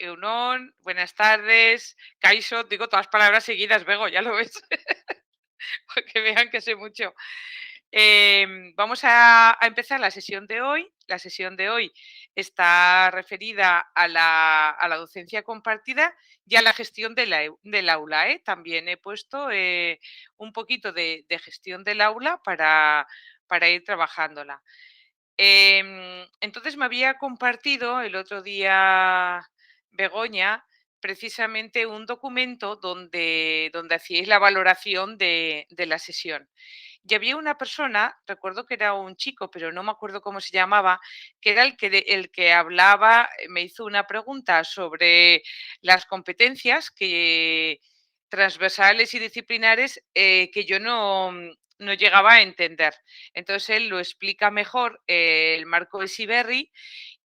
Eunón, buenas tardes, Kaixo, digo todas palabras seguidas, Bego, ya lo ves, para que vean que sé mucho. Vamos a empezar la sesión de hoy. La sesión de hoy está referida a la docencia compartida y a la gestión del aula. También he puesto un poquito de gestión del aula para ir trabajándola. Entonces me había compartido el otro día Begoña precisamente un documento donde hacíais la valoración de la sesión. Y había una persona, recuerdo que era un chico, pero no me acuerdo cómo se llamaba, que era el que hablaba, me hizo una pregunta sobre las competencias transversales y disciplinares que yo no llegaba a entender. Entonces él lo explica mejor el marco de Siberry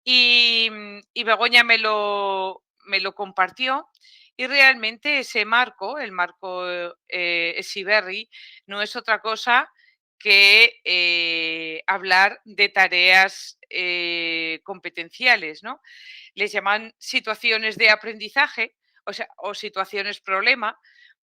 y Begoña me lo compartió. Y realmente ese marco, el marco Siberry, no es otra cosa que hablar de tareas competenciales, ¿no? Les llaman situaciones de aprendizaje, o situaciones problema,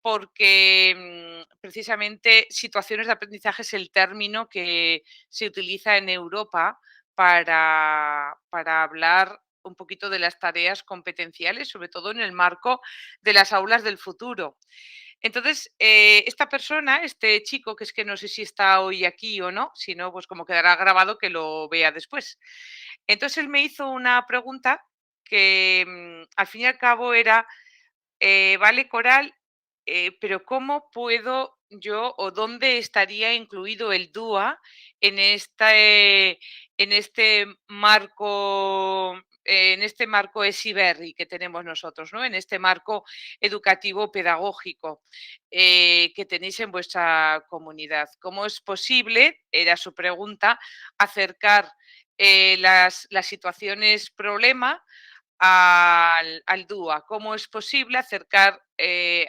porque precisamente situaciones de aprendizaje es el término que se utiliza en Europa para hablar un poquito de las tareas competenciales, sobre todo en el marco de las aulas del futuro. Entonces, esta persona, este chico, que es que no sé si está hoy aquí o no, si no, pues como quedará grabado que lo vea después. Entonces, él me hizo una pregunta que al fin y al cabo era, vale, Coral, pero ¿cómo puedo yo o dónde estaría incluido el DUA en este marco Esiberri que tenemos nosotros, ¿no? En este marco educativo pedagógico que tenéis en vuestra comunidad? ¿Cómo es posible, era su pregunta, acercar las situaciones problema al DUA? ¿Cómo es posible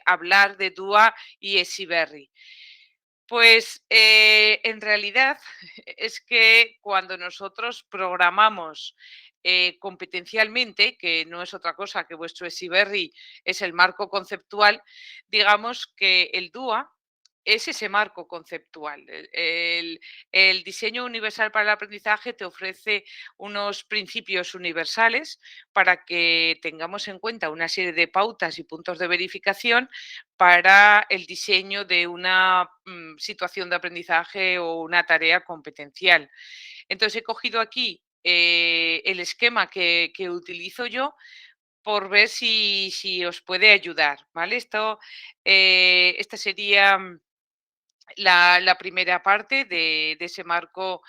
hablar de DUA y Esiberri? Pues en realidad es que cuando nosotros programamos competencialmente, que no es otra cosa que vuestro Esiberri es el marco conceptual, digamos que el DUA es ese marco conceptual. El diseño universal para el aprendizaje te ofrece unos principios universales para que tengamos en cuenta una serie de pautas y puntos de verificación para el diseño de una situación de aprendizaje o una tarea competencial. Entonces he cogido aquí el esquema que utilizo yo por ver si os puede ayudar, ¿vale? Esta sería la primera parte de ese marco,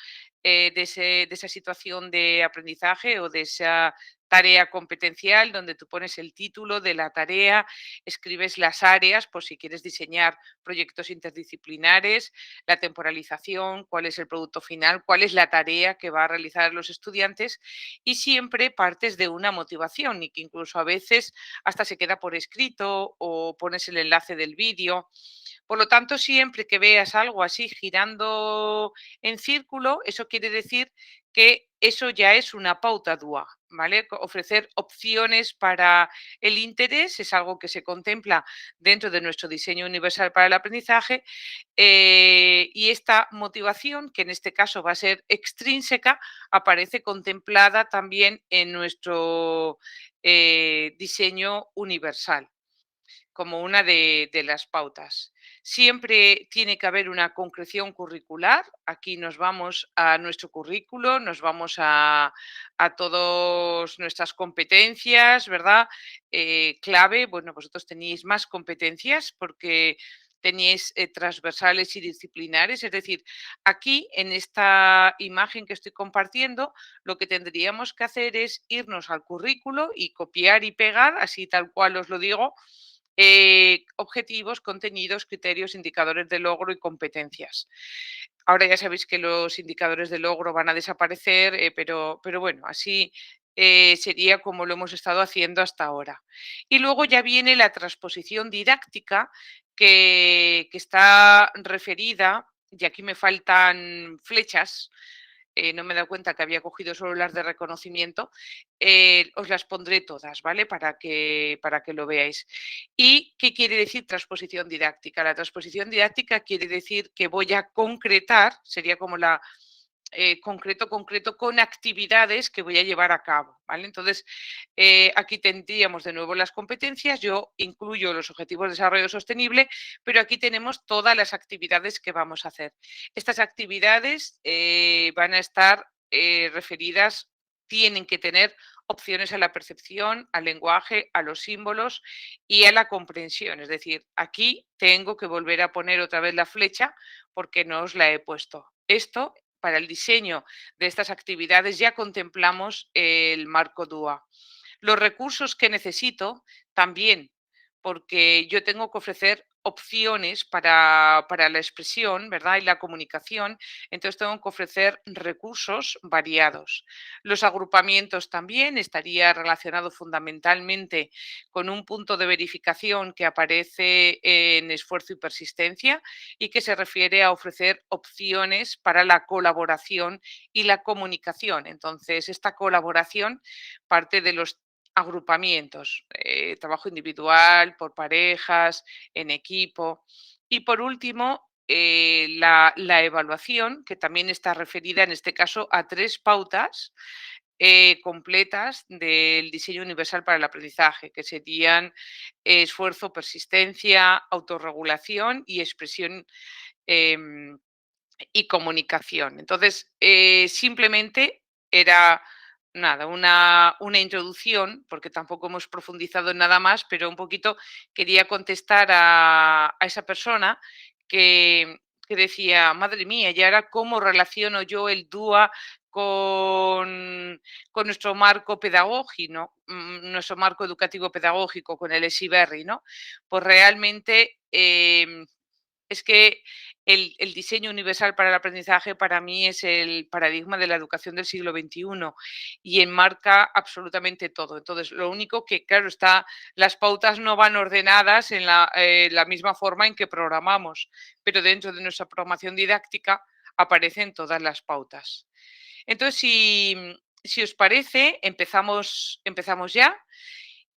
de esa situación de aprendizaje o de esa tarea competencial donde tú pones el título de la tarea, escribes las áreas por si quieres diseñar proyectos interdisciplinares, la temporalización, cuál es el producto final, cuál es la tarea que va a realizar los estudiantes y siempre partes de una motivación y que incluso a veces hasta se queda por escrito o pones el enlace del vídeo. Por lo tanto, siempre que veas algo así girando en círculo, eso quiere decir que eso ya es una pauta DUA, ¿vale? Ofrecer opciones para el interés es algo que se contempla dentro de nuestro diseño universal para el aprendizaje y esta motivación, que en este caso va a ser extrínseca, aparece contemplada también en nuestro diseño universal como una de las pautas. Siempre tiene que haber una concreción curricular. Aquí nos vamos a nuestro currículo, nos vamos a todas nuestras competencias, ¿verdad? Clave, bueno, vosotros tenéis más competencias porque tenéis transversales y disciplinares. Es decir, aquí en esta imagen que estoy compartiendo, lo que tendríamos que hacer es irnos al currículo y copiar y pegar, así tal cual os lo digo, objetivos, contenidos, criterios, indicadores de logro y competencias. Ahora ya sabéis que los indicadores de logro van a desaparecer, pero bueno, así sería como lo hemos estado haciendo hasta ahora. Y luego ya viene la transposición didáctica que está referida, y aquí me faltan flechas, no me he dado cuenta que había cogido solo las de reconocimiento, os las pondré todas, ¿vale? Para que lo veáis. ¿Y qué quiere decir transposición didáctica? La transposición didáctica quiere decir que voy a concretar, sería como la concreto con actividades que voy a llevar a cabo, ¿vale? Entonces, aquí tendríamos de nuevo las competencias, yo incluyo los objetivos de desarrollo sostenible, pero aquí tenemos todas las actividades que vamos a hacer. Estas actividades van a estar referidas, tienen que tener opciones a la percepción, al lenguaje, a los símbolos y a la comprensión. Es decir, aquí tengo que volver a poner otra vez la flecha porque no os la he puesto. Esto para el diseño de estas actividades ya contemplamos el marco DUA. Los recursos que necesito también, porque yo tengo que ofrecer opciones para la expresión, ¿verdad? Y la comunicación, entonces tengo que ofrecer recursos variados. Los agrupamientos también estaría relacionado fundamentalmente con un punto de verificación que aparece en esfuerzo y persistencia y que se refiere a ofrecer opciones para la colaboración y la comunicación. Entonces, esta colaboración parte de los agrupamientos, trabajo individual, por parejas, en equipo. Y por último, la evaluación, que también está referida en este caso a tres pautas completas del diseño universal para el aprendizaje, que serían esfuerzo, persistencia, autorregulación y expresión em, y comunicación. Entonces, simplemente era nada, una introducción, porque tampoco hemos profundizado en nada más, pero un poquito quería contestar a esa persona que decía, madre mía, ¿y ahora cómo relaciono yo el DUA con nuestro marco pedagógico, ¿no? Nuestro marco educativo pedagógico, con el ESIBERRI, ¿no? Pues realmente es que el diseño universal para el aprendizaje para mí es el paradigma de la educación del siglo XXI y enmarca absolutamente todo. Entonces, lo único que, claro, está, las pautas no van ordenadas en la misma forma en que programamos, pero dentro de nuestra programación didáctica aparecen todas las pautas. Entonces, si os parece, empezamos ya.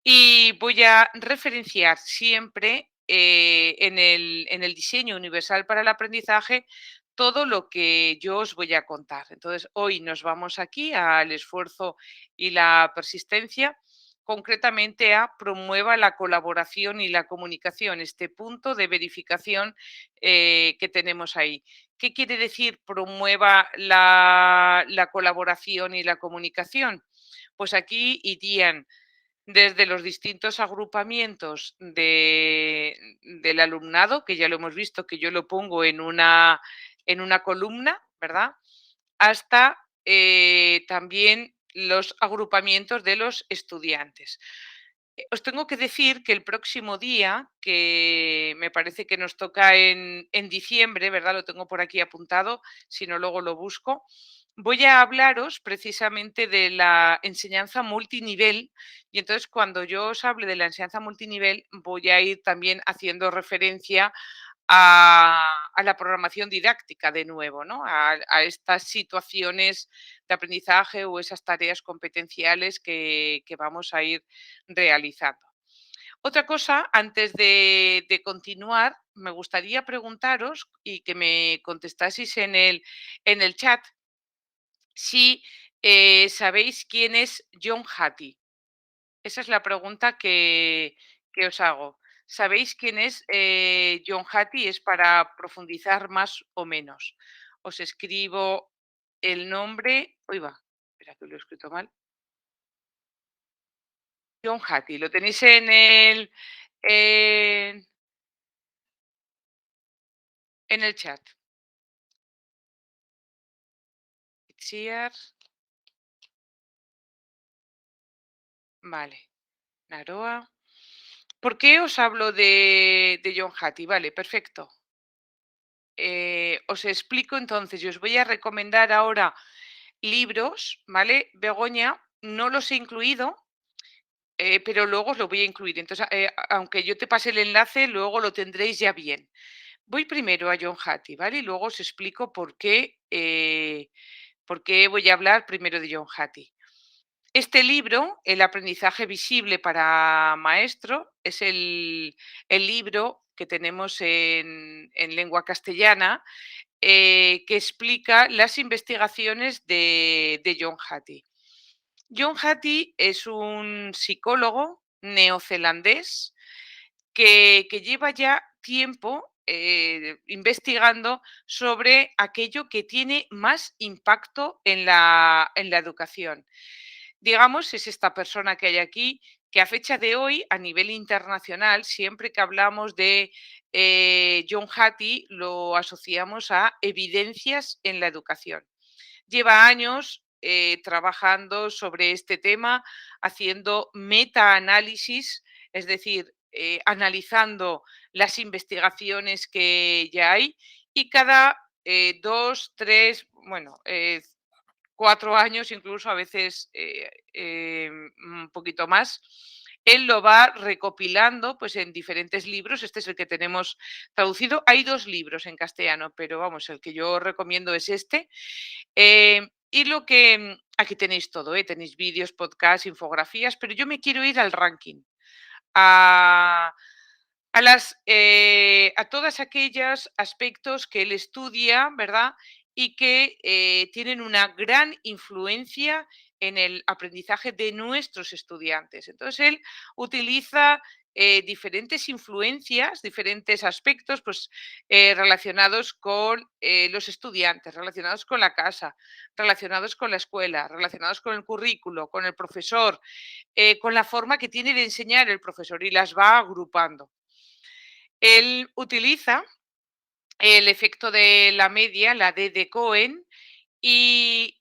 Y voy a referenciar siempre en el diseño universal para el aprendizaje todo lo que yo os voy a contar. Entonces, hoy nos vamos aquí al esfuerzo y la persistencia, concretamente a promueva la colaboración y la comunicación, este punto de verificación que tenemos ahí. ¿Qué quiere decir promueva la colaboración y la comunicación? Pues aquí irían desde los distintos agrupamientos del alumnado, que ya lo hemos visto, que yo lo pongo en una columna, ¿verdad? Hasta también los agrupamientos de los estudiantes. Os tengo que decir que el próximo día, que me parece que nos toca en diciembre, ¿verdad? Lo tengo por aquí apuntado, si no luego lo busco. Voy a hablaros precisamente de la enseñanza multinivel y entonces cuando yo os hable de la enseñanza multinivel voy a ir también haciendo referencia a la programación didáctica de nuevo, ¿no? A estas situaciones de aprendizaje o esas tareas competenciales que vamos a ir realizando. Otra cosa, antes de continuar, me gustaría preguntaros y que me contestaseis en el chat si sabéis quién es John Hattie. Esa es la pregunta que os hago. ¿Sabéis quién es John Hattie? Es para profundizar más o menos. Os escribo el nombre. Uy, va. Espera que lo he escrito mal. John Hattie. Lo tenéis en, en el chat. Itziar. Vale. Naroa. ¿Por qué os hablo de John Hattie? Vale, perfecto. Os explico entonces, y os voy a recomendar ahora libros, ¿vale? Begoña, no los he incluido, pero luego os lo voy a incluir. Entonces, aunque yo te pase el enlace, luego lo tendréis ya bien. Voy primero a John Hattie, ¿vale? Y luego os explico ¿Por qué voy a hablar primero de John Hattie? Este libro, El aprendizaje visible para maestro, es el libro que tenemos en lengua castellana, que explica las investigaciones de John Hattie. John Hattie es un psicólogo neozelandés que lleva ya tiempo investigando sobre aquello que tiene más impacto en la educación. Digamos, es esta persona que hay aquí que a fecha de hoy, a nivel internacional, siempre que hablamos de John Hattie, lo asociamos a evidencias en la educación. Lleva años trabajando sobre este tema, haciendo metaanálisis, es decir, analizando las investigaciones que ya hay y cada 2, 3, bueno, 4 años, incluso a veces un poquito más, él lo va recopilando pues, en diferentes libros. Este es el que tenemos traducido. Hay 2 libros en castellano, pero vamos, el que yo recomiendo es este. Y lo que aquí tenéis todo, tenéis vídeos, podcasts, infografías, pero yo me quiero ir al ranking, a, a todas aquellos aspectos que él estudia, ¿verdad? Y que tienen una gran influencia en el aprendizaje de nuestros estudiantes. Entonces, él utiliza diferentes influencias, diferentes aspectos pues, relacionados con los estudiantes, relacionados con la casa, relacionados con la escuela, relacionados con el currículo, con el profesor, con la forma que tiene de enseñar el profesor y las va agrupando. Él utiliza el efecto de la media, la D de Cohen, y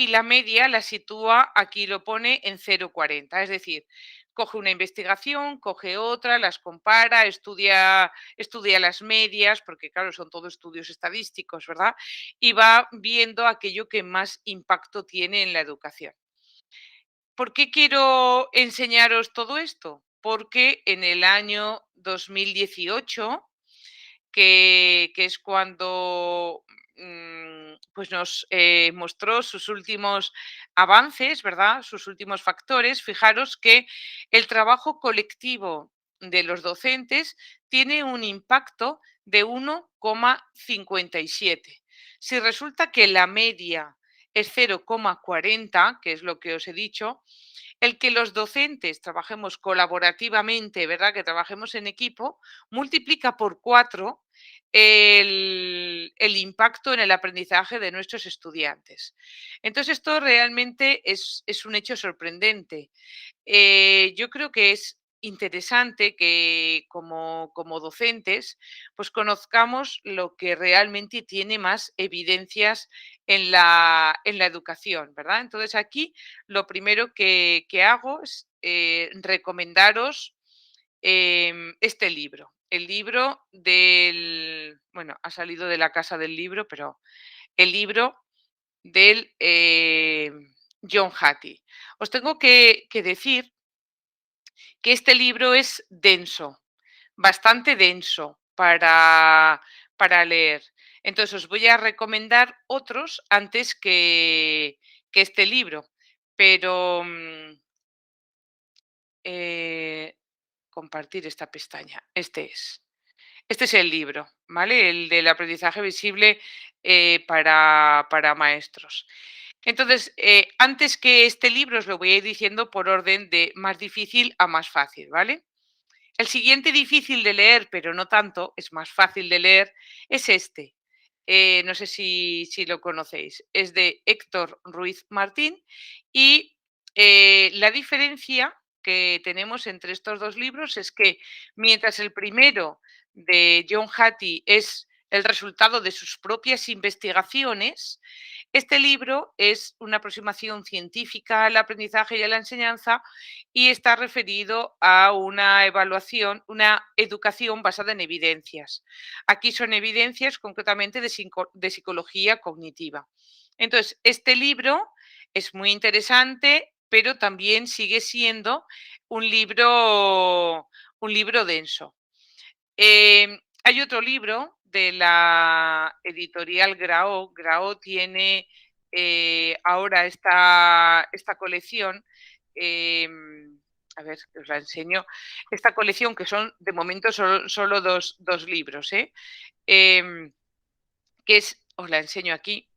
la media la sitúa, aquí lo pone en 0,40. Es decir, coge una investigación, coge otra, las compara, estudia las medias, porque claro, son todos estudios estadísticos, ¿verdad? Y va viendo aquello que más impacto tiene en la educación. ¿Por qué quiero enseñaros todo esto? Porque en el año 2018 que es cuando pues nos mostró sus últimos avances, ¿verdad? Sus últimos factores. Fijaros que el trabajo colectivo de los docentes tiene un impacto de 1,57. Si resulta que la media es 0,40, que es lo que os he dicho, el que los docentes trabajemos colaborativamente, ¿verdad? Que trabajemos en equipo, multiplica por 4 el impacto en el aprendizaje de nuestros estudiantes. Entonces, esto realmente es un hecho sorprendente. Yo creo que es interesante que como docentes pues conozcamos lo que realmente tiene más evidencias en la educación, ¿verdad? Entonces aquí lo primero que hago es recomendaros este libro. El libro del, bueno, ha salido de la casa del libro, pero el libro del John Hattie. Os tengo que decir que este libro es denso, bastante denso para leer. Entonces os voy a recomendar otros antes que este libro, pero eh, compartir esta pestaña. Este es el libro, ¿vale? El del aprendizaje visible para maestros. Entonces, antes que este libro os lo voy a ir diciendo por orden de más difícil a más fácil, ¿vale? El siguiente difícil de leer, pero no tanto, es más fácil de leer, es este. No sé si lo conocéis. Es de Héctor Ruiz Martín y la diferencia que tenemos entre estos dos libros es que mientras el primero de John Hattie es el resultado de sus propias investigaciones, este libro es una aproximación científica al aprendizaje y a la enseñanza y está referido a una evaluación, una educación basada en evidencias. Aquí son evidencias concretamente de psicología cognitiva. Entonces, este libro es muy interesante, pero también sigue siendo un libro denso. Hay otro libro de la editorial Grao. Grao tiene ahora esta colección, a ver, os la enseño, esta colección que son de momento solo dos libros, que es, os la enseño aquí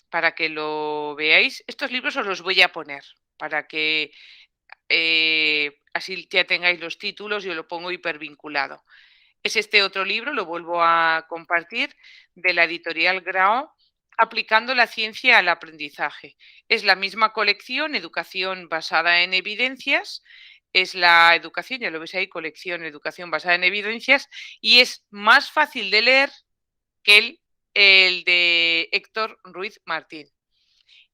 para que lo veáis. Estos libros os los voy a poner para que así ya tengáis los títulos, yo lo pongo hipervinculado. Es este otro libro, lo vuelvo a compartir, de la editorial Grao, Aplicando la ciencia al aprendizaje. Es la misma colección, Educación basada en evidencias, es la educación, ya lo veis ahí, colección Educación basada en evidencias, y es más fácil de leer que el de Héctor Ruiz Martín.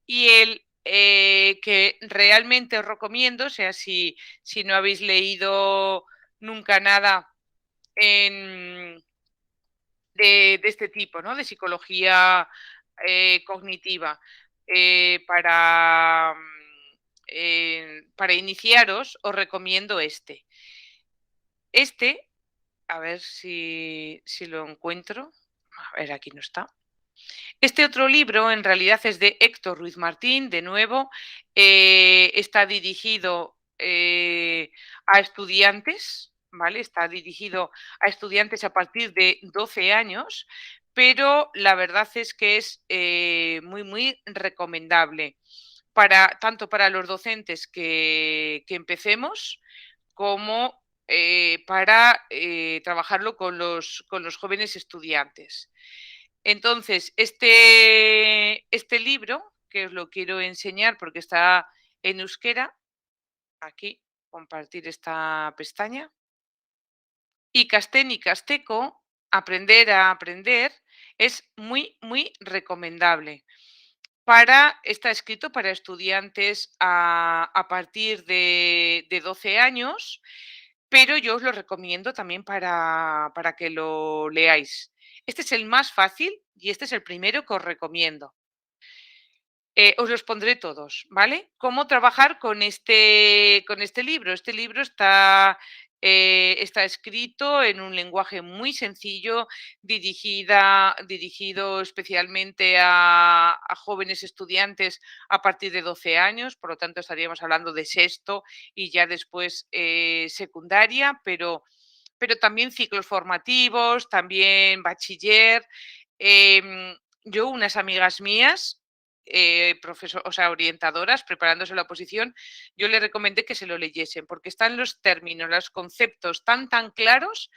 Y el que realmente os recomiendo, o sea, si no habéis leído nunca nada de este tipo, ¿no? De psicología cognitiva, para iniciaros, os recomiendo este. Este, a ver si lo encuentro. A ver, aquí no está. Este otro libro en realidad es de Héctor Ruiz Martín, de nuevo, está dirigido a estudiantes, ¿vale? Está dirigido a estudiantes a partir de 12 años, pero la verdad es que es muy recomendable tanto para los docentes que empecemos como para trabajarlo con los jóvenes estudiantes. Entonces, este libro, que os lo quiero enseñar porque está en euskera, aquí, compartir esta pestaña, Ikasten Ikasteko, aprender a aprender, es muy recomendable. Está escrito para estudiantes a partir de 12 años, pero yo os lo recomiendo también para que lo leáis. Este es el más fácil y este es el primero que os recomiendo. Os los pondré todos, ¿vale? ¿Cómo trabajar con este libro? Este libro está escrito en un lenguaje muy sencillo, dirigido especialmente a jóvenes estudiantes a partir de 12 años, por lo tanto estaríamos hablando de sexto y ya después secundaria, pero también ciclos formativos, también bachiller. Em, yo, unas amigas mías, o sea, orientadoras, preparándose la oposición, yo le recomendé que se lo leyesen, porque están los términos, los conceptos tan claros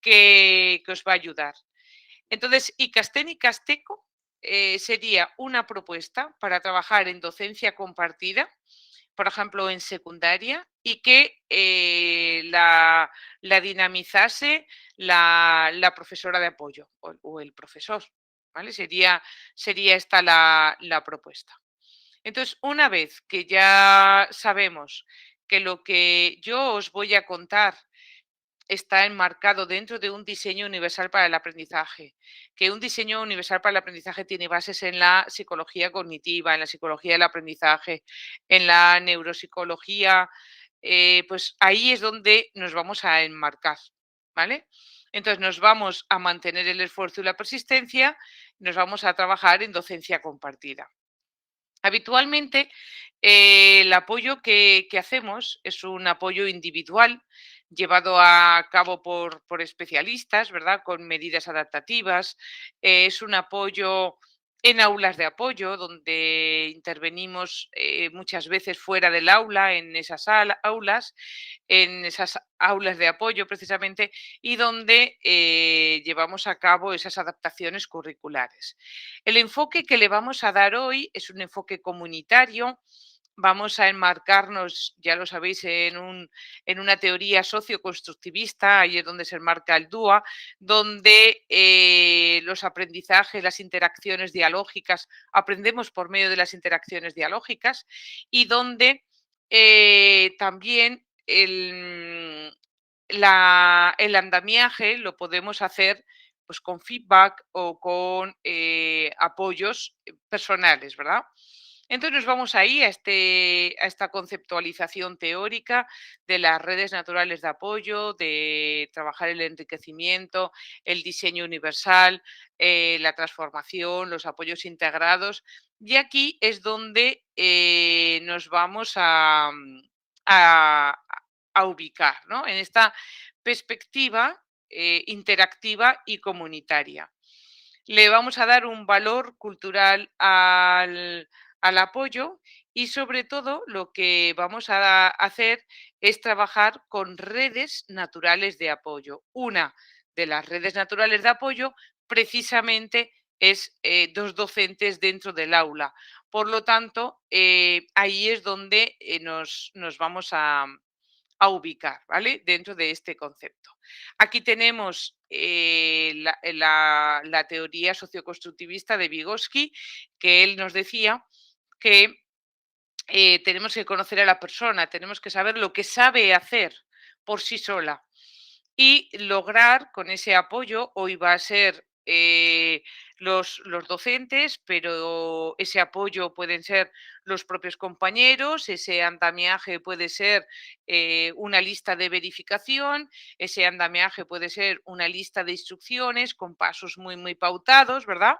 que os va a ayudar. Entonces, Ikasten Ikasteco sería una propuesta para trabajar en docencia compartida, por ejemplo, en secundaria, y que la dinamizase la profesora de apoyo o el profesor. ¿Vale? Sería esta la propuesta. Entonces, una vez que ya sabemos que lo que yo os voy a contar está enmarcado dentro de un diseño universal para el aprendizaje, que un diseño universal para el aprendizaje tiene bases en la psicología cognitiva, en la psicología del aprendizaje, en la neuropsicología, pues ahí es donde nos vamos a enmarcar, ¿vale? Entonces nos vamos a mantener el esfuerzo y la persistencia, nos vamos a trabajar en docencia compartida. Habitualmente, el apoyo que hacemos es un apoyo individual llevado a cabo por especialistas, ¿verdad? Con medidas adaptativas. Es un apoyo en aulas de apoyo, donde intervenimos muchas veces fuera del aula, en esas aulas, en esas aulas de apoyo precisamente, y donde llevamos a cabo esas adaptaciones curriculares. El enfoque que le vamos a dar hoy es un enfoque comunitario. Vamos a enmarcarnos, ya lo sabéis, en una teoría socioconstructivista, ahí es donde se enmarca el DUA, donde los aprendizajes, las interacciones dialógicas, aprendemos por medio de las interacciones dialógicas y donde también el andamiaje lo podemos hacer pues con feedback o con apoyos personales, ¿verdad? Entonces nos vamos ahí a esta conceptualización teórica de las redes naturales de apoyo, de trabajar el enriquecimiento, el diseño universal, la transformación, los apoyos integrados. Y aquí es donde nos vamos a- a ubicar, ¿no? En esta perspectiva interactiva y comunitaria. Le vamos a dar un valor cultural al apoyo y sobre todo lo que vamos a hacer es trabajar con redes naturales de apoyo. Una de las redes naturales de apoyo precisamente es dos docentes dentro del aula. Por lo tanto, ahí es donde nos vamos a ubicar, ¿vale? Dentro de este concepto. Aquí tenemos la teoría socioconstructivista de Vygotsky, que él nos decía que tenemos que conocer a la persona, tenemos que saber lo que sabe hacer por sí sola y lograr con ese apoyo, hoy va a ser los docentes, pero ese apoyo pueden ser los propios compañeros, ese andamiaje puede ser una lista de verificación, ese andamiaje puede ser una lista de instrucciones con pasos muy, muy pautados, ¿verdad?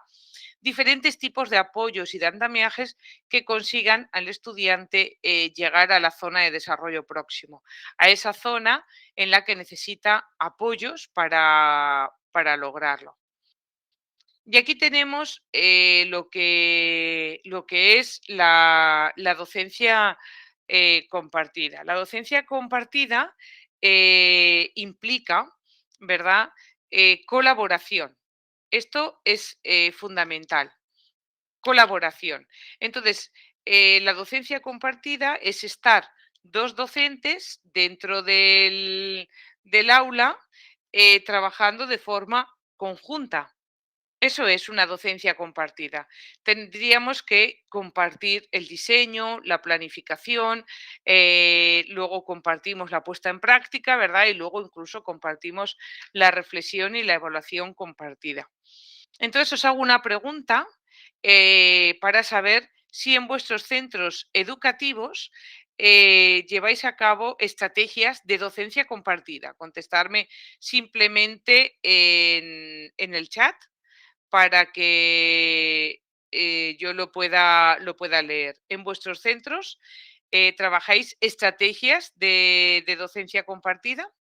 Diferentes tipos de apoyos y de andamiajes que consigan al estudiante llegar a la zona de desarrollo próximo, a esa zona en la que necesita apoyos para lograrlo. Y aquí tenemos lo que es la docencia compartida. La docencia compartida implica, ¿verdad? Colaboración. Esto es fundamental. Colaboración. Entonces, la docencia compartida es estar dos docentes dentro del aula trabajando de forma conjunta. Eso es una docencia compartida. Tendríamos que compartir el diseño, la planificación, luego compartimos la puesta en práctica, ¿verdad? Y luego incluso compartimos la reflexión y la evaluación compartida. Entonces os hago una pregunta para saber si en vuestros centros educativos lleváis a cabo estrategias de docencia compartida. Contestarme simplemente en el chat para que yo lo pueda leer. En vuestros centros trabajáis estrategias de docencia compartida.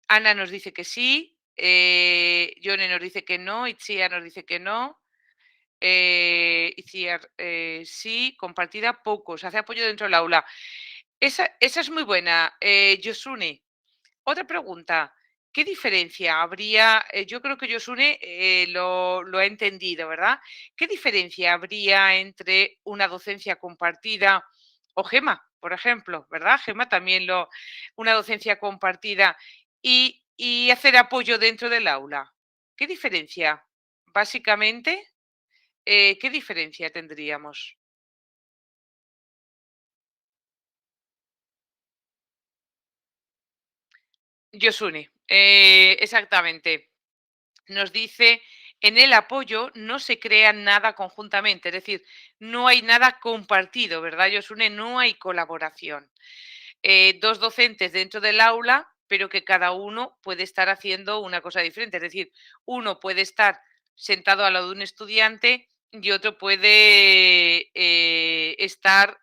Ana nos dice que sí, Yone nos dice que no, Itziar nos dice que no, Itziar sí, compartida poco, se hace apoyo dentro del aula. Esa es muy buena, Yosune. Otra pregunta, ¿qué diferencia habría? Yo creo que Yosune lo ha entendido, ¿verdad? ¿Qué diferencia habría entre una docencia compartida o Gema, por ejemplo, ¿verdad? Gema también una docencia compartida y hacer apoyo dentro del aula. ¿Qué diferencia? Básicamente, ¿qué diferencia tendríamos? Yosune, exactamente. Nos dice, en el apoyo no se crea nada conjuntamente, es decir, no hay nada compartido, ¿verdad, Yosune? No hay colaboración. Dos docentes dentro del aula, pero que cada uno puede estar haciendo una cosa diferente. Es decir, uno puede estar sentado al lado de un estudiante y otro puede estar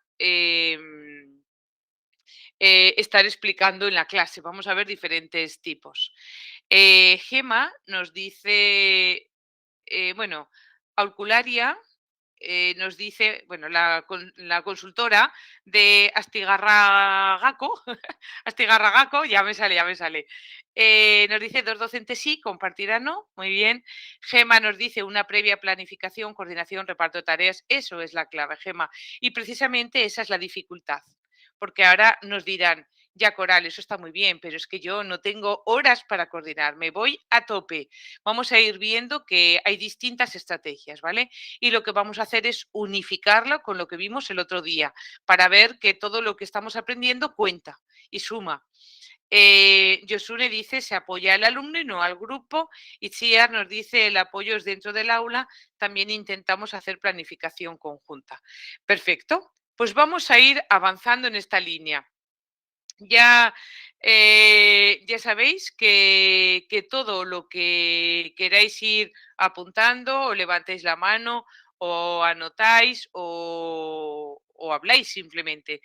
explicando en la clase. Vamos a ver diferentes tipos. Gema nos dice, bueno, Aurcularia nos dice, bueno, la consultora de Astigarragaco, Astigarragaco, ya me sale. Nos dice dos docentes sí, compartida no, muy bien. Gema nos dice una previa planificación, coordinación, reparto de tareas, eso es la clave, Gema. Y precisamente esa es la dificultad, porque ahora nos dirán, ya Coral, eso está muy bien, pero es que yo no tengo horas para coordinar, me voy a tope. Vamos a ir viendo que hay distintas estrategias, ¿vale? Y lo que vamos a hacer es unificarlo con lo que vimos el otro día, para ver que todo lo que estamos aprendiendo cuenta y suma. Yosune dice se apoya al alumno y no al grupo. Y Chiar nos dice el apoyo es dentro del aula. También intentamos hacer planificación conjunta. Perfecto. Pues vamos a ir avanzando en esta línea. Ya, ya sabéis que todo lo que queráis ir apuntando, o levantéis la mano, o anotáis, o habláis simplemente.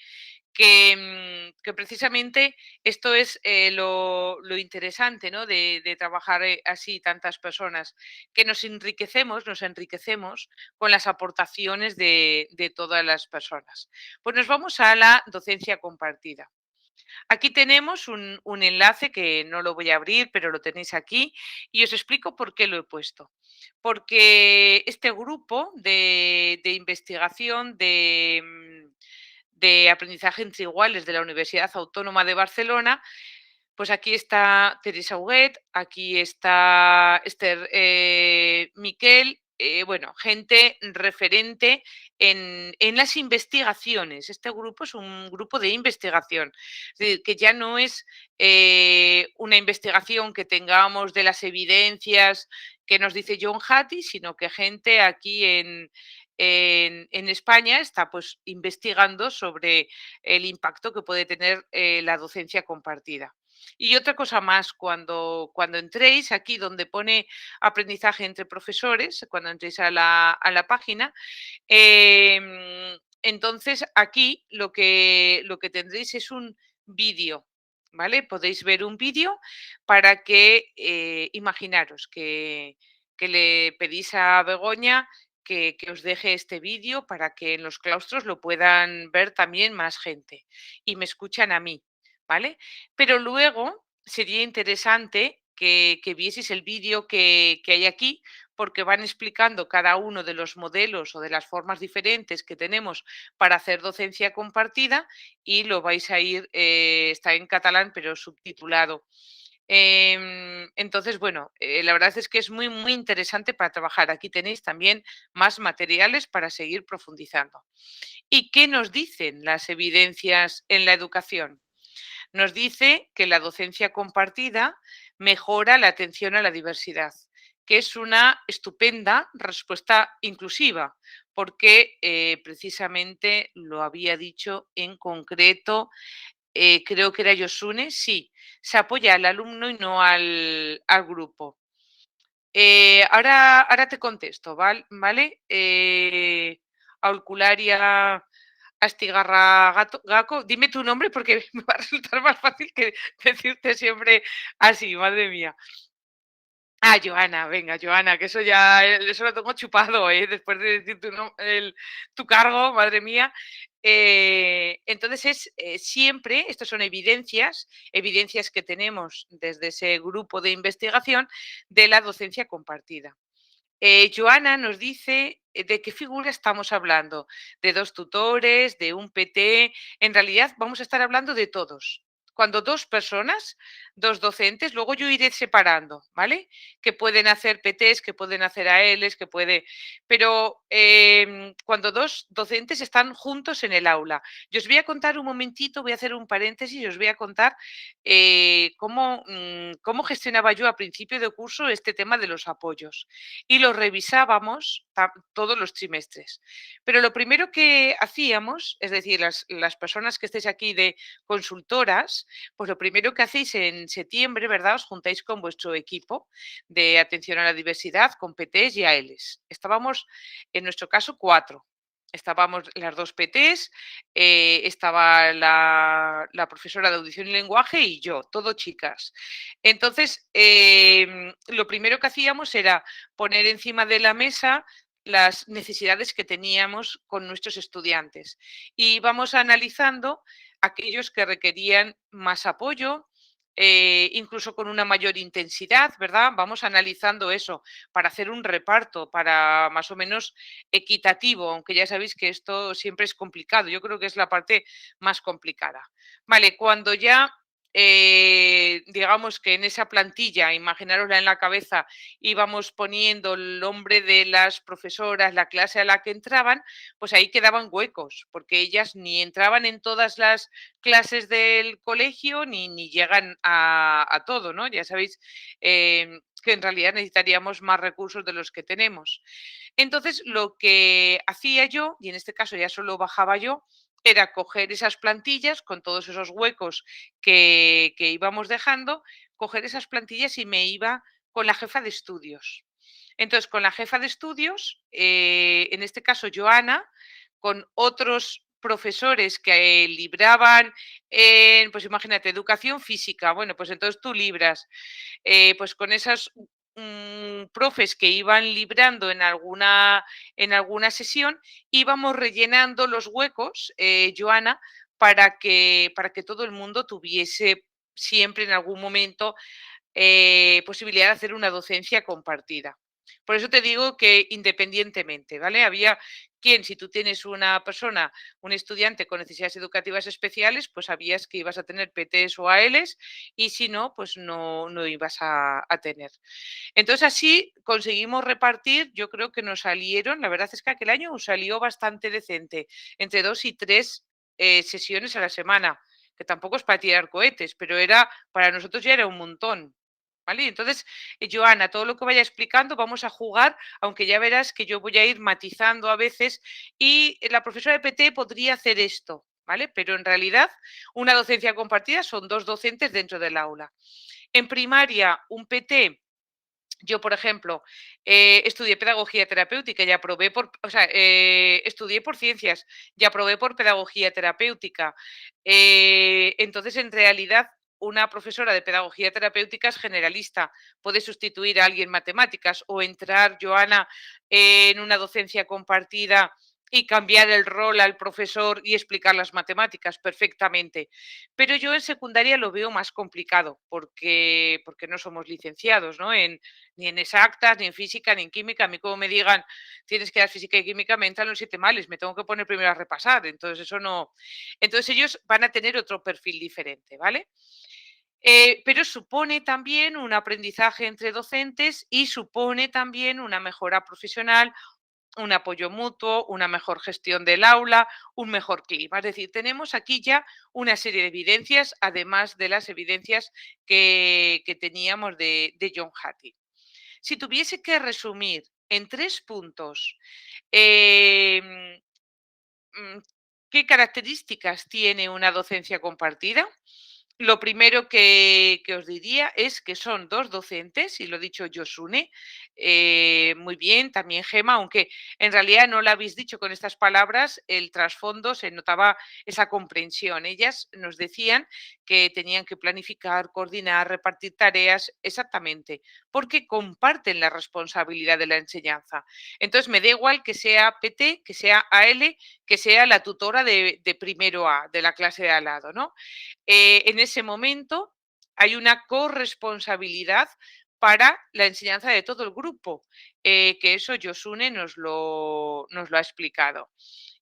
Que precisamente esto es lo interesante, ¿no? De trabajar así tantas personas, que nos enriquecemos con las aportaciones de todas las personas. Pues nos vamos a la docencia compartida. Aquí tenemos un enlace que no lo voy a abrir, pero lo tenéis aquí y os explico por qué lo he puesto. Porque este grupo de investigación de aprendizaje entre iguales de la Universidad Autónoma de Barcelona, pues aquí está Teresa Huguet, aquí está Esther Miquel, bueno, gente referente en las investigaciones. Este grupo es un grupo de investigación, es decir, que ya no es una investigación que tengamos de las evidencias que nos dice John Hattie, sino que gente aquí en España está pues investigando sobre el impacto que puede tener la docencia compartida. Y otra cosa más, cuando entréis aquí donde pone aprendizaje entre profesores, cuando entréis a la página, entonces aquí lo que tendréis es un vídeo, ¿vale? Podéis ver un vídeo para que, imaginaros que le pedís a Begoña que os deje este vídeo para que en los claustros lo puedan ver también más gente y me escuchan a mí, ¿vale? Pero luego sería interesante que vieseis el vídeo que hay aquí, porque van explicando cada uno de los modelos o de las formas diferentes que tenemos para hacer docencia compartida y lo vais a ir, está en catalán, pero subtitulado. Entonces, bueno, la verdad es que es muy, muy interesante para trabajar. Aquí tenéis también más materiales para seguir profundizando. ¿Y qué nos dicen las evidencias en la educación? Nos dice que la docencia compartida mejora la atención a la diversidad, que es una estupenda respuesta inclusiva, porque precisamente lo había dicho en concreto, creo que era Yosune, sí, se apoya al alumno y no al grupo. Ahora te contesto, ¿vale? Aurcularia Astigarra Gaco, dime tu nombre porque me va a resultar más fácil que decirte siempre así, madre mía. Ah, Joana, venga, Joana, que eso ya, eso lo tengo chupado, después de decir tu cargo, madre mía. Entonces es siempre, estas son evidencias que tenemos desde ese grupo de investigación de la docencia compartida. Joana nos dice de qué figura estamos hablando, de dos tutores, de un PT. En realidad vamos a estar hablando de todos. Cuando dos personas, dos docentes, luego yo iré separando, ¿vale? Que pueden hacer PTs, que pueden hacer ALs, que puede. Pero cuando dos docentes están juntos en el aula. Yo os voy a contar un momentito, voy a hacer un paréntesis y os voy a contar cómo gestionaba yo a principio de curso este tema de los apoyos y lo revisábamos todos los trimestres. Pero lo primero que hacíamos, es decir, las personas que estéis aquí de consultoras, pues lo primero que hacéis en septiembre, ¿verdad? Os juntáis con vuestro equipo de atención a la diversidad, con PTs y ALs. Estábamos, en nuestro caso, 4. Estábamos las dos PTs, estaba la profesora de audición y lenguaje y yo, todo chicas. Entonces, lo primero que hacíamos era poner encima de la mesa las necesidades que teníamos con nuestros estudiantes y vamos analizando aquellos que requerían más apoyo, incluso con una mayor intensidad, ¿verdad? Vamos analizando eso para hacer un reparto, para más o menos equitativo, aunque ya sabéis que esto siempre es complicado. Yo creo que es la parte más complicada. Vale, cuando ya digamos que en esa plantilla, imaginárosla en la cabeza, íbamos poniendo el nombre de las profesoras, la clase a la que entraban, pues ahí quedaban huecos, porque ellas ni entraban en todas las clases del colegio ni llegan a todo, ¿no? Ya sabéis que en realidad necesitaríamos más recursos de los que tenemos. Entonces, lo que hacía yo, y en este caso ya solo bajaba yo, era coger esas plantillas con todos esos huecos que íbamos dejando, coger esas plantillas y me iba con la jefa de estudios. Entonces, con la jefa de estudios, en este caso Joana, con otros profesores que libraban en, pues imagínate, educación física, bueno, pues entonces tú libras, pues con esas profes que iban librando en alguna sesión, íbamos rellenando los huecos, Joana, para que todo el mundo tuviese siempre en algún momento posibilidad de hacer una docencia compartida. Por eso te digo que independientemente, ¿vale? Había quien, si tú tienes una persona, un estudiante con necesidades educativas especiales, pues sabías que ibas a tener PTs o ALs y si no, pues no ibas a tener. Entonces así conseguimos repartir, yo creo que nos salieron, la verdad es que aquel año nos salió bastante decente, entre 2 y 3 sesiones a la semana, que tampoco es para tirar cohetes, pero era para nosotros ya era un montón. ¿Vale? Entonces, Joana, todo lo que vaya explicando, vamos a jugar, aunque ya verás que yo voy a ir matizando a veces y la profesora de PT podría hacer esto, ¿vale? Pero en realidad, una docencia compartida son 2 docentes dentro del aula. En primaria, un PT yo, por ejemplo, estudié pedagogía terapéutica y aprobé o sea, estudié por ciencias y aprobé por pedagogía terapéutica. Entonces, en realidad, una profesora de pedagogía terapéutica es generalista. Puede sustituir a alguien en matemáticas o entrar, Joana, en una docencia compartida y cambiar el rol al profesor y explicar las matemáticas perfectamente. Pero yo en secundaria lo veo más complicado porque no somos licenciados, ¿no? Ni en exactas, ni en física, ni en química. A mí como me digan, tienes que dar física y química, me entran los 7 males, me tengo que poner primero a repasar. Entonces, eso no. Entonces, ellos van a tener otro perfil diferente, ¿vale? Pero supone también un aprendizaje entre docentes y supone también una mejora profesional, un apoyo mutuo, una mejor gestión del aula, un mejor clima. Es decir, tenemos aquí ya una serie de evidencias, además de las evidencias que teníamos de John Hattie. Si tuviese que resumir en 3 puntos em, mm, qué características tiene una docencia compartida, lo primero que os diría es que son 2 docentes, y lo ha dicho Josune, muy bien, también Gema, aunque en realidad no lo habéis dicho con estas palabras, el trasfondo se notaba esa comprensión. Ellas nos decían que tenían que planificar, coordinar, repartir tareas, exactamente, porque comparten la responsabilidad de la enseñanza. Entonces, me da igual que sea PT, que sea AL, que sea la tutora de primero A, de la clase de al lado, ¿no? En ese momento hay una corresponsabilidad para la enseñanza de todo el grupo, que eso Josune nos lo ha explicado.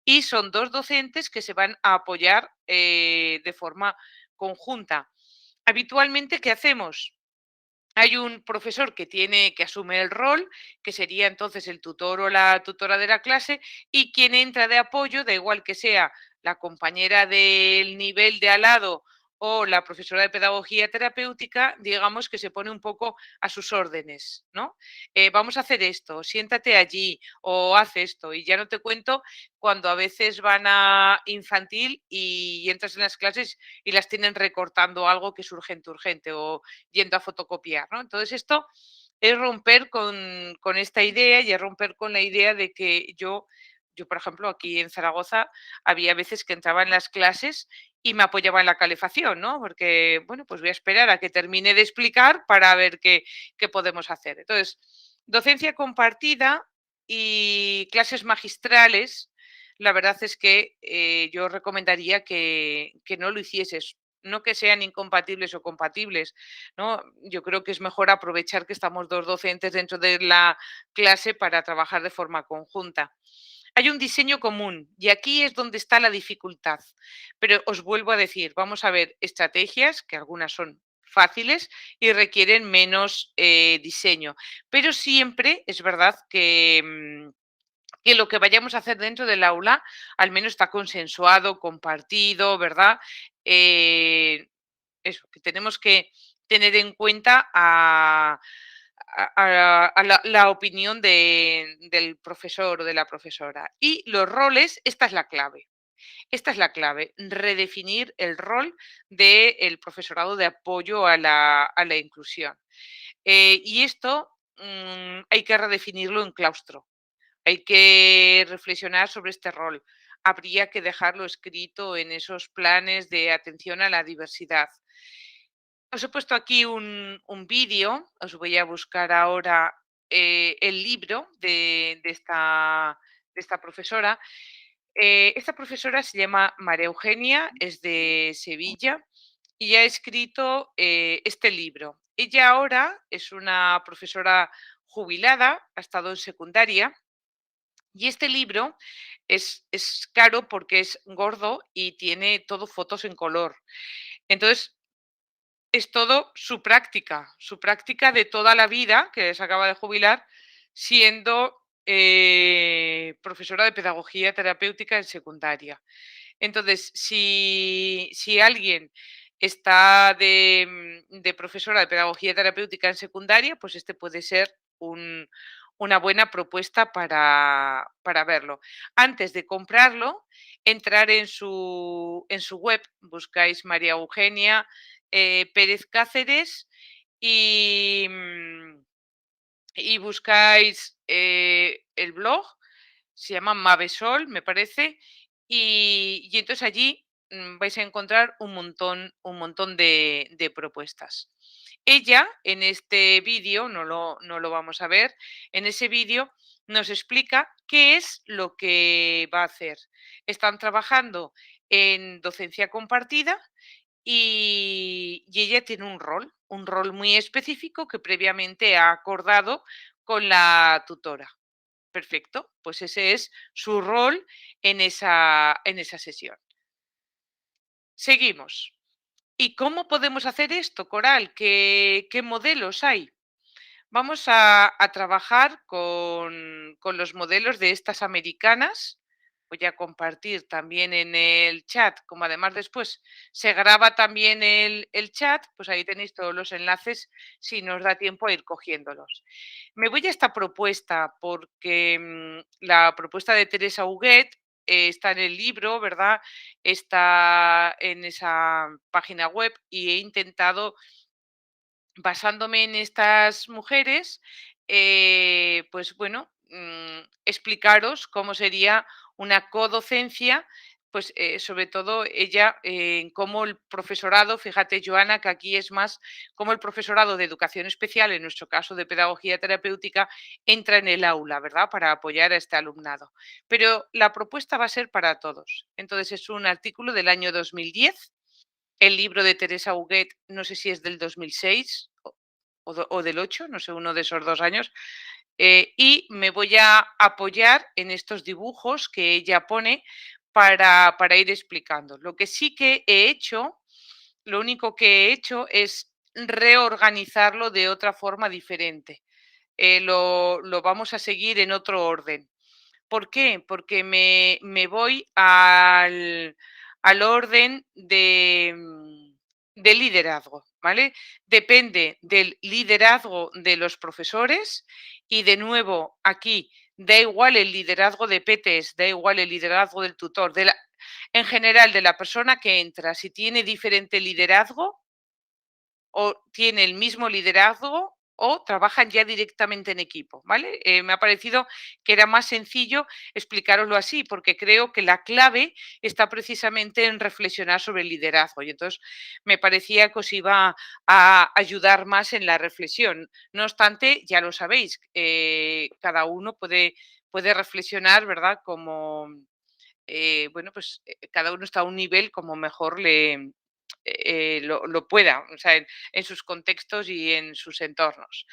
Y son 2 docentes que se van a apoyar de forma conjunta. Habitualmente, ¿qué hacemos? Hay un profesor que asume el rol, que sería entonces el tutor o la tutora de la clase, y quien entra de apoyo, da igual que sea la compañera del nivel de al lado o la profesora de pedagogía terapéutica, digamos que se pone un poco a sus órdenes, ¿no? Vamos a hacer esto, siéntate allí o haz esto. Y ya no te cuento cuando a veces van a infantil y entras en las clases y las tienen recortando algo que es urgente, urgente, o yendo a fotocopiar, ¿no? Entonces esto es romper con esta idea y es romper con la idea de que yo, por ejemplo, aquí en Zaragoza había veces que entraba en las clases y me apoyaba en la calefacción, ¿no? Porque, bueno, pues voy a esperar a que termine de explicar para ver qué podemos hacer. Entonces, docencia compartida y clases magistrales, la verdad es que yo recomendaría que no lo hicieses, no que sean incompatibles o compatibles, ¿no? Yo creo que es mejor aprovechar que estamos 2 docentes dentro de la clase para trabajar de forma conjunta. Hay un diseño común y aquí es donde está la dificultad. Pero os vuelvo a decir, vamos a ver estrategias, que algunas son fáciles y requieren menos diseño. Pero siempre es verdad que lo que vayamos a hacer dentro del aula al menos está consensuado, compartido, ¿verdad? Eh, Eso, que tenemos que tener en cuenta a la opinión del profesor o de la profesora. Y los roles, esta es la clave. Esta es la clave, redefinir el rol del profesorado de apoyo a la inclusión. Y esto hay que redefinirlo en claustro. Hay que reflexionar sobre este rol. Habría que dejarlo escrito en esos planes de atención a la diversidad. Os he puesto aquí un vídeo, os voy a buscar ahora el libro de esta profesora. Esta profesora se llama María Eugenia, es de Sevilla y ha escrito este libro. Ella ahora es una profesora jubilada, ha estado en secundaria y este libro es caro porque es gordo y tiene todo fotos en color. Entonces, es todo su práctica de toda la vida, que se acaba de jubilar, siendo profesora de pedagogía terapéutica en secundaria. Entonces, si alguien está de profesora de pedagogía terapéutica en secundaria, pues este puede ser una buena propuesta para verlo. Antes de comprarlo, entrar en su web, buscáis María Eugenia Pérez Cáceres y, y buscáis el blog, se llama Mavesol, me parece, y entonces allí vais a encontrar un montón de propuestas. Ella, en este vídeo, no lo vamos a ver, en ese vídeo nos explica qué es lo que va a hacer. Están trabajando en docencia compartida y ella tiene un rol muy específico que previamente ha acordado con la tutora. Perfecto, pues ese es su rol en esa sesión. Seguimos. ¿Y cómo podemos hacer esto, Coral? ¿Qué modelos hay? Vamos a trabajar con los modelos de estas americanas. Voy a compartir también en el chat, como además después se graba también el chat, pues ahí tenéis todos los enlaces si nos da tiempo a ir cogiéndolos. Me voy a esta propuesta porque la propuesta de Teresa Huguet está en el libro, ¿verdad? Está en esa página web y he intentado basándome en estas mujeres, pues bueno, explicaros cómo sería una codocencia, pues sobre todo ella, cómo el profesorado, fíjate Joana, que aquí es más cómo el profesorado de educación especial, en nuestro caso de pedagogía terapéutica, entra en el aula, ¿verdad? Para apoyar a este alumnado. Pero la propuesta va a ser para todos. Entonces es un artículo del año 2010. El libro de Teresa Huguet, no sé si es del 2006 o del 8, no sé, uno de esos 2 años, y me voy a apoyar en estos dibujos que ella pone para ir explicando. Lo que sí que he hecho, lo único que he hecho es reorganizarlo de otra forma diferente. Lo vamos a seguir en otro orden. ¿Por qué? Porque me voy al orden de liderazgo, ¿vale? Depende del liderazgo de los profesores y de nuevo aquí da igual el liderazgo de PTs, da igual el liderazgo del tutor, en general de la persona que entra, si tiene diferente liderazgo, o tiene el mismo liderazgo o trabajan ya directamente en equipo, ¿vale? Me ha parecido que era más sencillo explicároslo así, porque creo que la clave está precisamente en reflexionar sobre el liderazgo y entonces me parecía que os iba a ayudar más en la reflexión. No obstante, ya lo sabéis, cada uno puede reflexionar, ¿verdad? Como, bueno, pues cada uno está a un nivel como mejor lo pueda, o sea, en sus contextos y en sus entornos.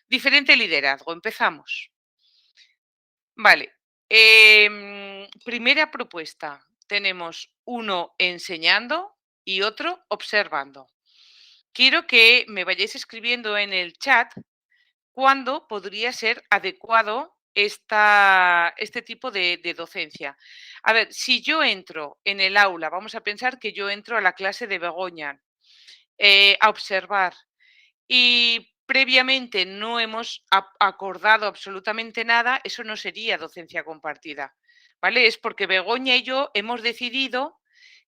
Diferente liderazgo, empezamos. Vale. primera propuesta, tenemos uno enseñando y otro observando. Quiero que me vayáis escribiendo en el chat cuándo podría ser adecuado este tipo de docencia. A ver, si yo entro en el aula, vamos a pensar que yo entro a la clase de Begoña a observar y previamente no hemos acordado absolutamente nada, eso no sería docencia compartida, ¿vale? Es porque Begoña y yo hemos decidido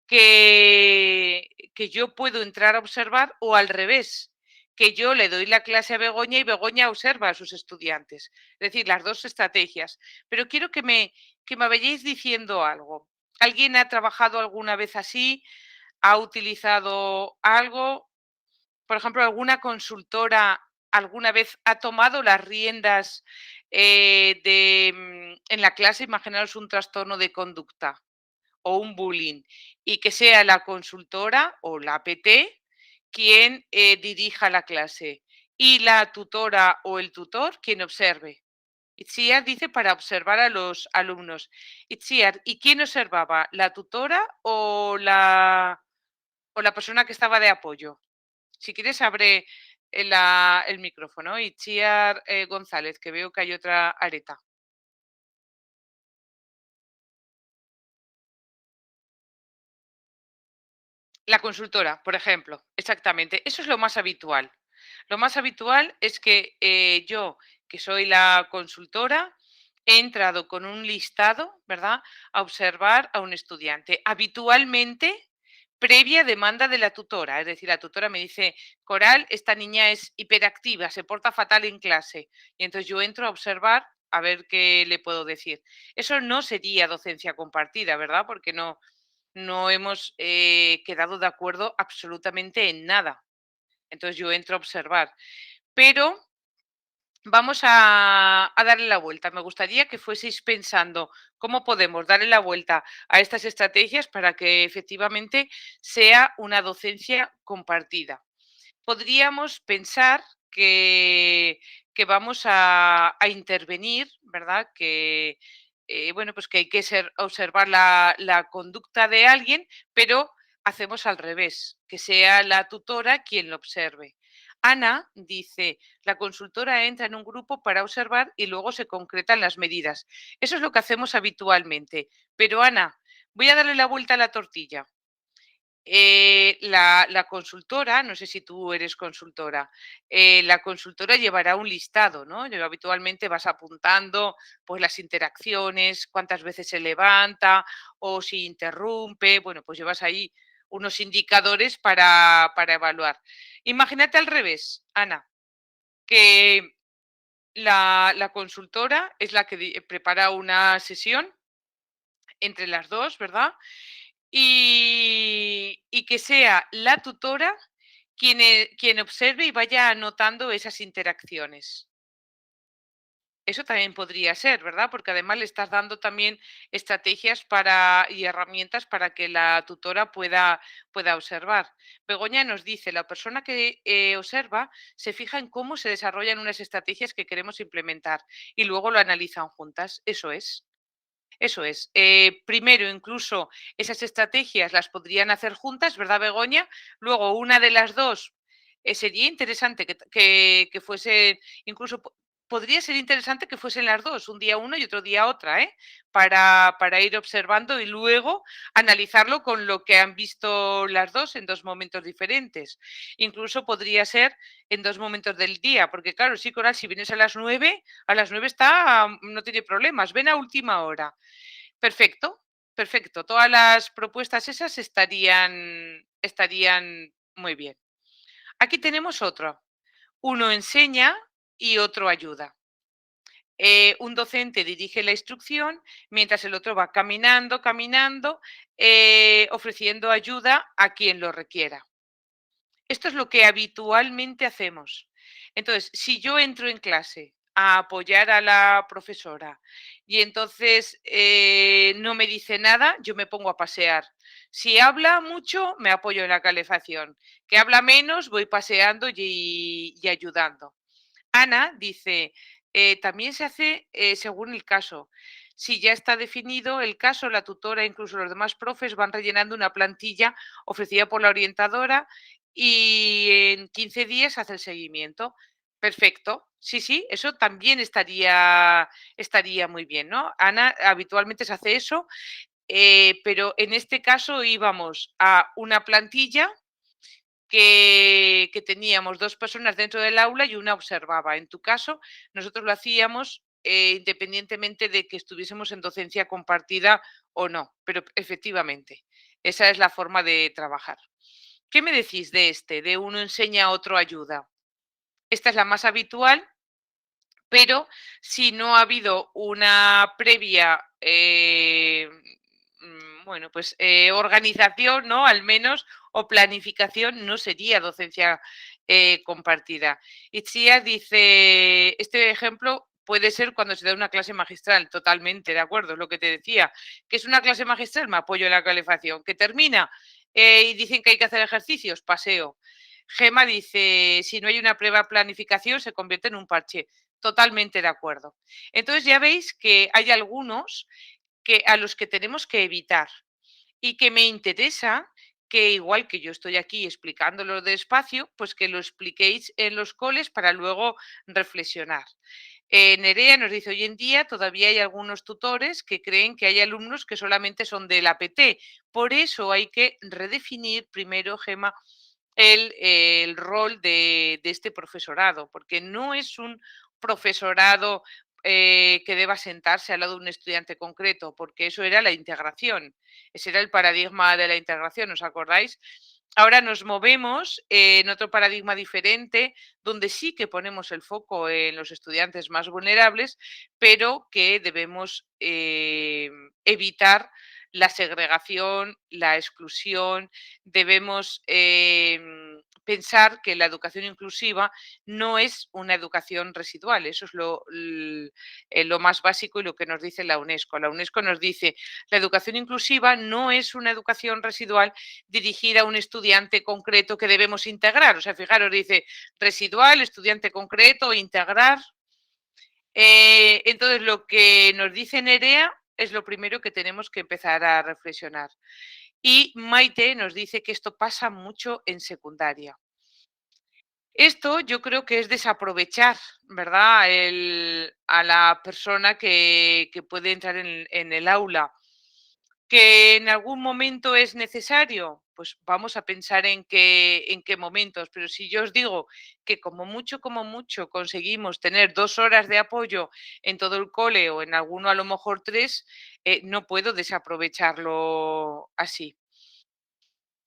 que yo puedo entrar a observar o al revés, que yo le doy la clase a Begoña y Begoña observa a sus estudiantes. Es decir, las dos estrategias. Pero quiero que me vayáis diciendo algo. ¿Alguien ha trabajado alguna vez así? ¿Ha utilizado algo? Por ejemplo, ¿alguna consultora alguna vez ha tomado las riendas en la clase? Imaginaros un trastorno de conducta o un bullying y que sea la consultora o la PT quien dirija la clase y la tutora o el tutor quien observe. Itziar dice para observar a los alumnos. Itziar, ¿y quién observaba? ¿La tutora o la persona que estaba de apoyo? Si quieres, abre el micrófono. Itziar González, que veo que hay otra areta. La consultora, por ejemplo, exactamente. Eso es lo más habitual. Lo más habitual es que yo, que soy la consultora, he entrado con un listado, ¿verdad?, a observar a un estudiante. Habitualmente, previa demanda de la tutora. Es decir, la tutora me dice, Coral, esta niña es hiperactiva, se porta fatal en clase. Y entonces yo entro a observar a ver qué le puedo decir. Eso no sería docencia compartida, ¿verdad? Porque no hemos quedado de acuerdo absolutamente en nada. Entonces yo entro a observar. Pero vamos a darle la vuelta. Me gustaría que fueseis pensando cómo podemos darle la vuelta a estas estrategias para que efectivamente sea una docencia compartida. Podríamos pensar que vamos a intervenir, ¿verdad? Bueno, pues que hay que observar la conducta de alguien, pero hacemos al revés, que sea la tutora quien lo observe. Ana dice, la consultora entra en un grupo para observar y luego se concretan las medidas. Eso es lo que hacemos habitualmente. Pero Ana, voy a darle la vuelta a la tortilla. La consultora, no sé si tú eres consultora, la consultora llevará un listado, ¿no? Habitualmente vas apuntando pues las interacciones, cuántas veces se levanta o si interrumpe, bueno, pues llevas ahí unos indicadores para evaluar. Imagínate al revés, Ana, que la consultora es la que prepara una sesión entre las dos, ¿verdad? Y que sea la tutora quien observe y vaya anotando esas interacciones. Eso también podría ser, ¿verdad? Porque además le estás dando también estrategias y herramientas para que la tutora pueda observar. Begoña nos dice, la persona que observa se fija en cómo se desarrollan unas estrategias que queremos implementar y luego lo analizan juntas. Eso es. Eso es. Primero, incluso esas estrategias las podrían hacer juntas, ¿verdad, Begoña? Luego, una de las dos sería interesante que fuese, incluso podría ser interesante que fuesen las dos, un día uno y otro día otra, ¿eh? Para ir observando y luego analizarlo con lo que han visto las dos en dos momentos diferentes. Incluso podría ser en dos momentos del día, porque claro, sí, Coral, si vienes a las 9 está, no tiene problemas, ven a última hora. Perfecto, perfecto. Todas las propuestas esas estarían muy bien. Aquí tenemos otro. Uno enseña y otro ayuda. Un docente dirige la instrucción mientras el otro va caminando, ofreciendo ayuda a quien lo requiera. Esto es lo que habitualmente hacemos. Entonces, si yo entro en clase a apoyar a la profesora y entonces no me dice nada, yo me pongo a pasear. Si habla mucho, me apoyo en la calefacción. Que habla menos, voy paseando y ayudando. Ana dice, también se hace según el caso. Si ya está definido el caso, la tutora, incluso los demás profes van rellenando una plantilla ofrecida por la orientadora y en 15 días hace el seguimiento. Perfecto. Sí, sí, eso también estaría muy bien, ¿no? Ana, habitualmente se hace eso, pero en este caso íbamos a una plantilla que teníamos 2 personas dentro del aula y una observaba. En tu caso, nosotros lo hacíamos, independientemente de que estuviésemos en docencia compartida o no, pero efectivamente, esa es la forma de trabajar. ¿Qué me decís de este, de uno enseña, otro ayuda? Esta es la más habitual, pero si no ha habido una previa, bueno, pues organización, ¿no? Al menos, o planificación, no sería docencia compartida. Itziar dice, este ejemplo puede ser cuando se da una clase magistral, totalmente, de acuerdo, es lo que te decía. ¿Que es una clase magistral? Me apoyo en la calefacción. ¿Que termina? Y dicen que hay que hacer ejercicios, paseo. Gema dice, si no hay una prueba planificación, se convierte en un parche. Totalmente de acuerdo. Entonces ya veis que hay algunos a los que tenemos que evitar y que me interesa que igual que yo estoy aquí explicándolo despacio, pues que lo expliquéis en los coles para luego reflexionar. Nerea nos dice, hoy en día todavía hay algunos tutores que creen que hay alumnos que solamente son del APT. Por eso hay que redefinir primero, Gema, el rol de este profesorado, porque no es un profesorado que deba sentarse al lado de un estudiante concreto, porque eso era la integración, ese era el paradigma de la integración, ¿os acordáis? Ahora nos movemos en otro paradigma diferente, donde sí que ponemos el foco en los estudiantes más vulnerables, pero que debemos evitar la segregación, la exclusión, debemos pensar que la educación inclusiva no es una educación residual, eso es lo más básico y lo que nos dice la UNESCO. La UNESCO nos dice, la educación inclusiva no es una educación residual dirigida a un estudiante concreto que debemos integrar. O sea, fijaros, dice residual, estudiante concreto, integrar. Entonces, lo que nos dice Nerea es lo primero que tenemos que empezar a reflexionar. Y Maite nos dice que esto pasa mucho en secundaria. Esto yo creo que es desaprovechar, ¿verdad? A la persona que puede entrar en el aula. ¿Que en algún momento es necesario? Pues vamos a pensar en qué momentos. Pero si yo os digo que como mucho conseguimos tener 2 horas de apoyo en todo el cole o en alguno a lo mejor 3, no puedo desaprovecharlo así.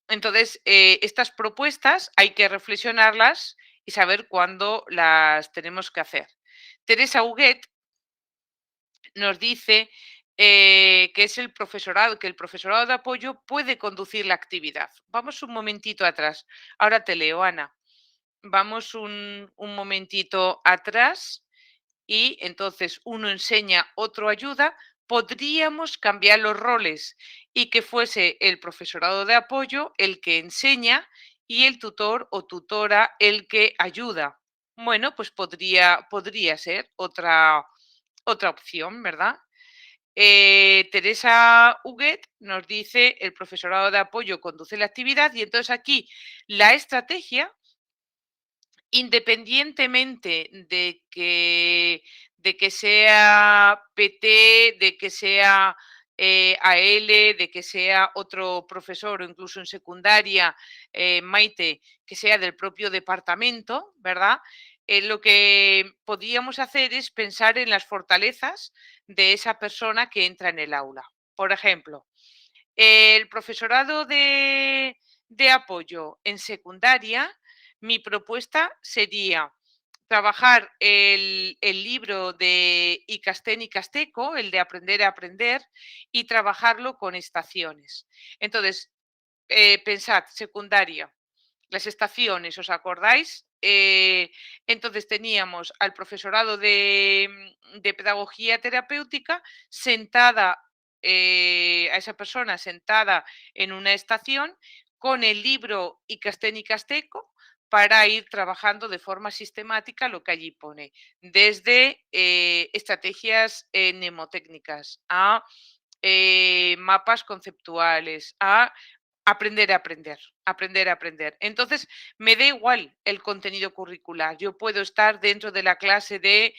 Entonces, estas propuestas hay que reflexionarlas y saber cuándo las tenemos que hacer. Teresa Huguet nos dice que es que el profesorado de apoyo puede conducir la actividad. Vamos un momentito atrás. Ahora te leo, Ana. Vamos un momentito atrás y entonces uno enseña, otro ayuda. Podríamos cambiar los roles y que fuese el profesorado de apoyo el que enseña y el tutor o tutora el que ayuda. Bueno, pues podría ser otra opción, ¿verdad? Teresa Huguet nos dice el profesorado de apoyo conduce la actividad y entonces aquí la estrategia, independientemente de que sea PT, de que sea AL, de que sea otro profesor o incluso en secundaria, Maite, que sea del propio departamento, ¿verdad? Lo que podríamos hacer es pensar en las fortalezas de esa persona que entra en el aula. Por ejemplo, el profesorado de apoyo en secundaria, mi propuesta sería trabajar el libro de Icastén y Casteco, el de Aprender a Aprender, y trabajarlo con estaciones. Entonces, pensad, secundaria, las estaciones, ¿os acordáis? Entonces teníamos al profesorado de pedagogía terapéutica sentada, a esa persona sentada en una estación con el libro Icastén y Casteco para ir trabajando de forma sistemática lo que allí pone, desde estrategias mnemotécnicas a mapas conceptuales, a aprender a aprender, aprender a aprender. Entonces, me da igual el contenido curricular. Yo puedo estar dentro de la clase de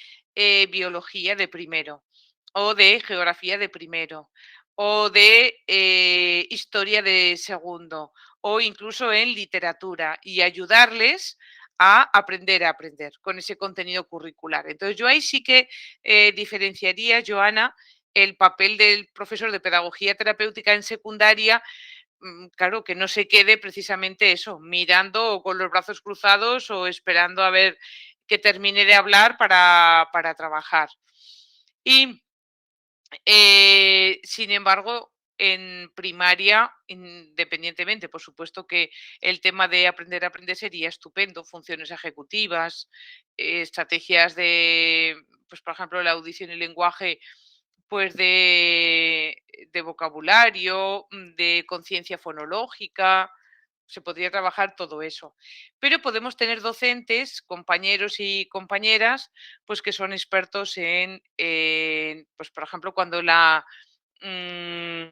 biología de primero, o de geografía de primero, o de historia de segundo, o incluso en literatura, y ayudarles a aprender con ese contenido curricular. Entonces, yo ahí sí que diferenciaría, Joana, el papel del profesor de pedagogía terapéutica en secundaria, claro, que no se quede precisamente eso, mirando o con los brazos cruzados o esperando a ver que termine de hablar para trabajar. Y, sin embargo, en primaria, independientemente, por supuesto que el tema de aprender a aprender sería estupendo, funciones ejecutivas, estrategias de, pues, por ejemplo, la audición y lenguaje, pues de vocabulario, de conciencia fonológica, se podría trabajar todo eso. Pero podemos tener docentes, compañeros y compañeras, pues que son expertos pues por ejemplo, cuando mm,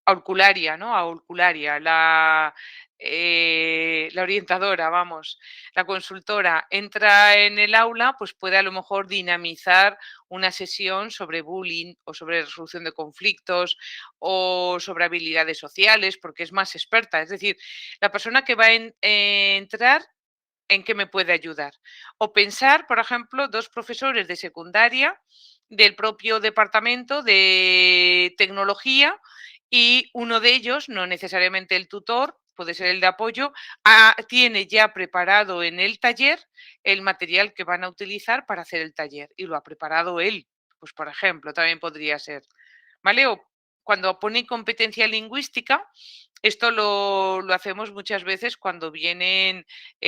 auricularia, ¿no? Auricularia, la orientadora, vamos, la consultora entra en el aula, pues puede a lo mejor dinamizar una sesión sobre bullying o sobre resolución de conflictos o sobre habilidades sociales, porque es más experta. Es decir, la persona que va a entrar, ¿en qué me puede ayudar? O pensar, por ejemplo, dos profesores de secundaria del propio departamento de tecnología y uno de ellos, no necesariamente el tutor, puede ser el de apoyo, tiene ya preparado en el taller el material que van a utilizar para hacer el taller y lo ha preparado él, pues por ejemplo, también podría ser. ¿Vale? O cuando pone competencia lingüística, esto lo hacemos muchas veces cuando vienen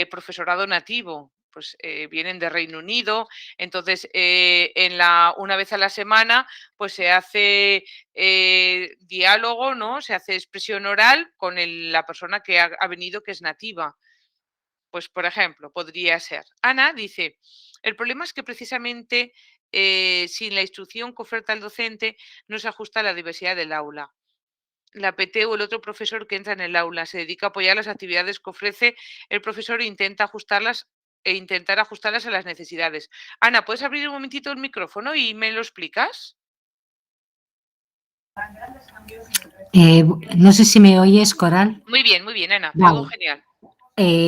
profesorado nativo, pues vienen de Reino Unido, entonces una vez a la semana pues se hace diálogo, ¿no? Se hace expresión oral con la persona que ha venido que es nativa. Pues, por ejemplo, podría ser. Ana dice, el problema es que precisamente sin la instrucción que oferta el docente no se ajusta a la diversidad del aula. La PT o el otro profesor que entra en el aula se dedica a apoyar las actividades que ofrece el profesor e intentar ajustarlas a las necesidades. Ana, ¿puedes abrir un momentito el micrófono y me lo explicas? No sé si me oyes, Coral. Muy bien, Ana, te oigo Vale. genial.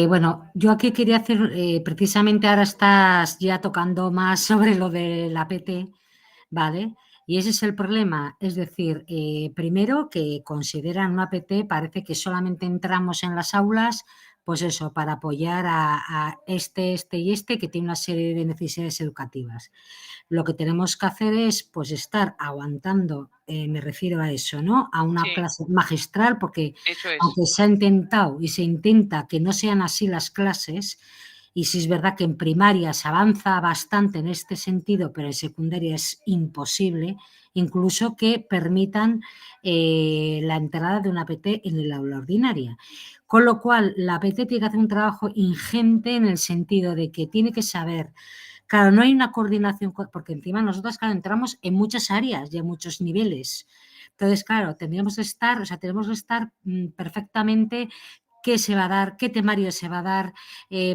Bueno, yo aquí quería hacer, precisamente ahora estás ya tocando más sobre lo de la PT, ¿vale? Y ese es el problema, es decir, primero que consideran una PT, parece que solamente entramos en las aulas, pues eso, para apoyar a este y este que tiene una serie de necesidades educativas. Lo que tenemos que hacer es pues estar aguantando, me refiero a eso, ¿no? A una Sí, clase magistral, porque eso es. aunque se ha intentado y se intenta que no sean así las clases, y sí es verdad que en primaria se avanza bastante en este sentido, pero en secundaria es imposible, incluso que permitan la entrada de una PT en el aula ordinaria. Con lo cual, la PT tiene que hacer un trabajo ingente en el sentido de que tiene que saber. Claro, no hay una coordinación, porque encima nosotros, claro, entramos en muchas áreas y en muchos niveles. Entonces, claro, tendríamos que estar, o sea, tenemos que estar perfectamente qué se va a dar, qué temario se va a dar,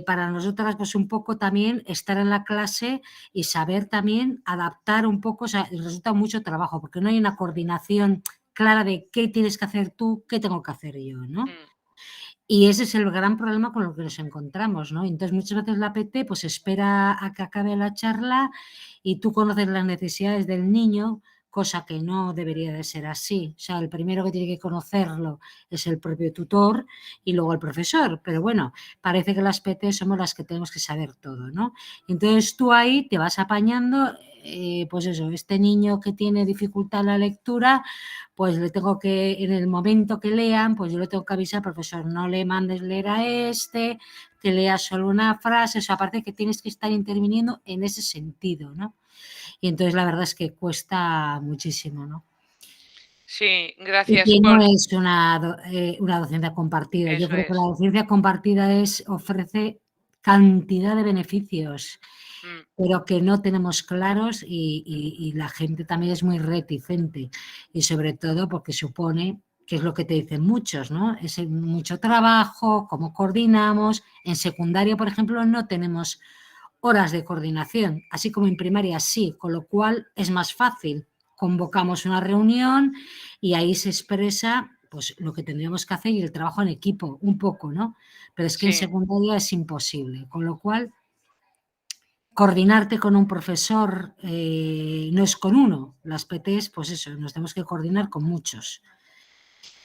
para nosotras, pues un poco también estar en la clase y saber también adaptar un poco, o sea, resulta mucho trabajo, porque no hay una coordinación clara de qué tienes que hacer tú, qué tengo que hacer yo, ¿no? Mm. Y ese es el gran problema con lo que nos encontramos, ¿no? Entonces, muchas veces la PT pues espera a que acabe la charla y tú conoces las necesidades del niño, cosa que no debería de ser así. O sea, el primero que tiene que conocerlo es el propio tutor y luego el profesor. Pero bueno, parece que las PT somos las que tenemos que saber todo, ¿no? Entonces tú ahí te vas apañando, pues eso, este niño que tiene dificultad en la lectura, pues le tengo que, en el momento que lean, pues yo le tengo que avisar, profesor, no le mandes leer a este, que lea solo una frase, o sea, aparte que tienes que estar interviniendo en ese sentido, ¿no? Y entonces la verdad es que cuesta muchísimo, ¿no? Sí, Y gracias que no por es una docencia compartida. Yo eso creo que la es. docencia compartida ofrece cantidad de beneficios, Mm, pero que no tenemos claros y la gente también es muy reticente y sobre todo porque supone que es lo que te dicen muchos, ¿no? Es mucho trabajo, cómo coordinamos. En secundaria, por ejemplo, no tenemos horas de coordinación, así como en primaria sí, con lo cual es más fácil. Convocamos una reunión y ahí se expresa pues lo que tendríamos que hacer y el trabajo en equipo, un poco, ¿no? Pero es que en sí. secundaria es imposible, con lo cual coordinarte con un profesor no es con uno, las PTs, pues eso, nos tenemos que coordinar con muchos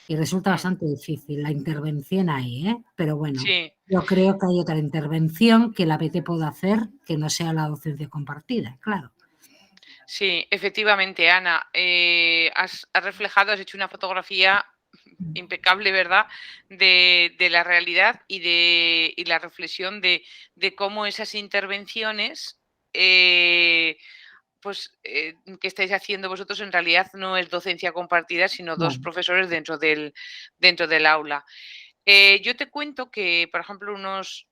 y resulta Mm, bastante difícil la intervención ahí, ¿eh? Pero bueno, sí. yo creo que hay otra intervención que la PT puede hacer que no sea la docencia compartida, claro. Sí, efectivamente, Ana, has reflejado, has hecho una fotografía impecable, ¿verdad?, de la realidad y la reflexión de cómo esas intervenciones, que estáis haciendo vosotros en realidad no es docencia compartida, sino dos Claro. profesores dentro del aula. Yo te cuento que, por ejemplo,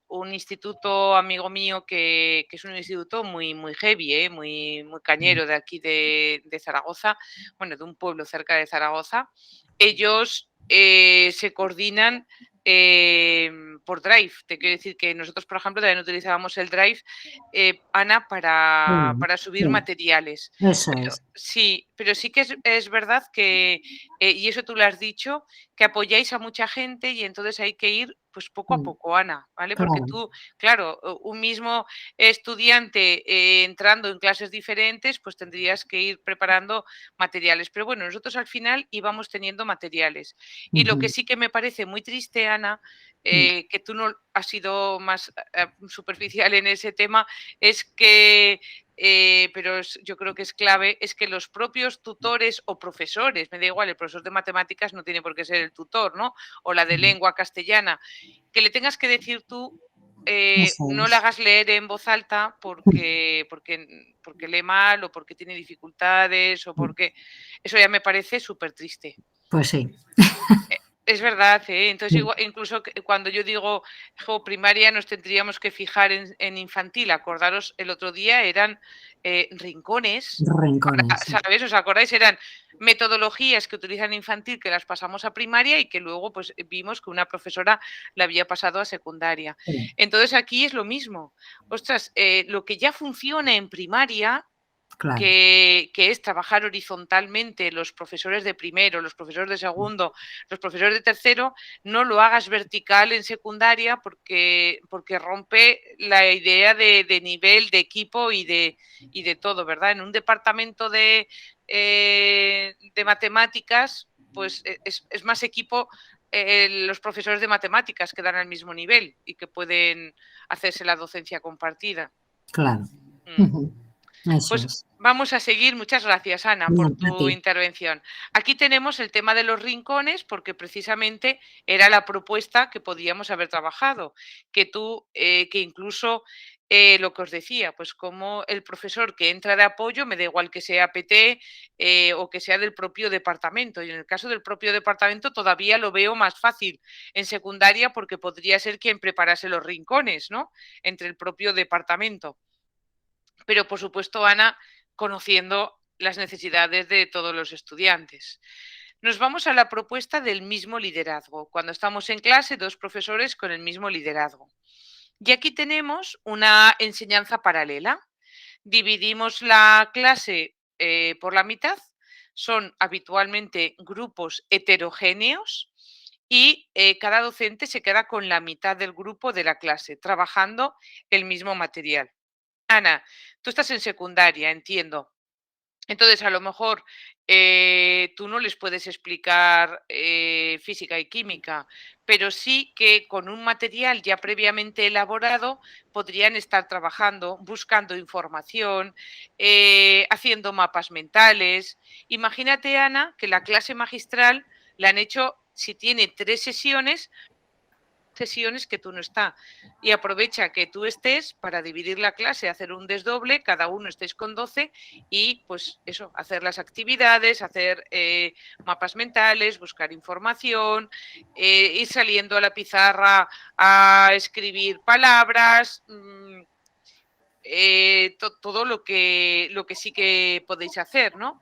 un instituto amigo mío que es un instituto muy, muy heavy, muy cañero de aquí de Zaragoza, bueno, de un pueblo cerca de Zaragoza, ellos se coordinan por Drive. Te quiero decir que nosotros, por ejemplo, también utilizábamos el Drive, Ana, Sí, para subir sí, materiales. eso Pero es. sí, pero sí que es verdad que, y eso tú lo has dicho, que apoyáis a mucha gente y entonces hay que ir pues poco a poco, Ana, ¿vale? Porque Claro. tú, claro, un mismo estudiante entrando en clases diferentes, pues tendrías que ir preparando materiales. Pero bueno, nosotros al final íbamos teniendo materiales. Y lo que Ujú, sí que me parece muy triste, Ana, que tú no has sido más superficial en ese tema, es que pero yo creo que es clave, es que los propios tutores o profesores, me da igual, el profesor de matemáticas no tiene por qué ser el tutor, ¿no? O la de ujú. lengua castellana, que le tengas que decir tú, Eso no le es. hagas leer en voz alta porque lee mal o porque tiene dificultades o porque eso ya me parece súper triste. Pues sí. Es verdad, entonces incluso cuando yo digo primaria nos tendríamos que fijar en infantil. Acordaros, el otro día eran rincones, Rincones, sí. ¿sabes? ¿Os acordáis? Eran metodologías que utilizan infantil que las pasamos a primaria y que luego pues vimos que una profesora la había pasado a secundaria. Sí, Entonces aquí es lo mismo. Ostras, lo que ya funciona en primaria claro. que es trabajar horizontalmente los profesores de primero, los profesores de segundo, los profesores de tercero, no lo hagas vertical en secundaria porque rompe la idea de nivel, de equipo y de todo, ¿verdad? En un departamento de matemáticas, pues es más equipo los profesores de matemáticas que dan al mismo nivel y que pueden hacerse la docencia compartida. Claro. Mm. Ujú. Eso Pues es. vamos a seguir. Muchas gracias, Ana, por Bien, a tu ti. intervención. Aquí tenemos el tema de los rincones, porque precisamente era la propuesta que podíamos haber trabajado, que incluso lo que os decía, pues como el profesor que entra de apoyo, me da igual que sea PT o que sea del propio departamento. Y en el caso del propio departamento todavía lo veo más fácil en secundaria porque podría ser quien preparase los rincones, ¿no? Entre el propio departamento. Pero, por supuesto, Ana, conociendo las necesidades de todos los estudiantes. Nos vamos a la propuesta del mismo liderazgo. Cuando estamos en clase, dos profesores con el mismo liderazgo. Y aquí tenemos una enseñanza paralela. Dividimos la clase por la mitad. Son habitualmente grupos heterogéneos y cada docente se queda con la mitad del grupo de la clase, trabajando el mismo material. Ana, tú estás en secundaria, entiendo. Entonces, a lo mejor tú no les puedes explicar física y química, pero sí que con un material ya previamente elaborado podrían estar trabajando, buscando información, haciendo mapas mentales. Imagínate, Ana, que la clase magistral la han hecho, si tiene 3 sesiones, sesiones que tú no estás. Y aprovecha que tú estés para dividir la clase, hacer un desdoble, cada uno estéis con 12 y pues eso, hacer las actividades, hacer mapas mentales, buscar información, ir saliendo a la pizarra a escribir palabras. Todo lo que sí que podéis hacer, ¿no?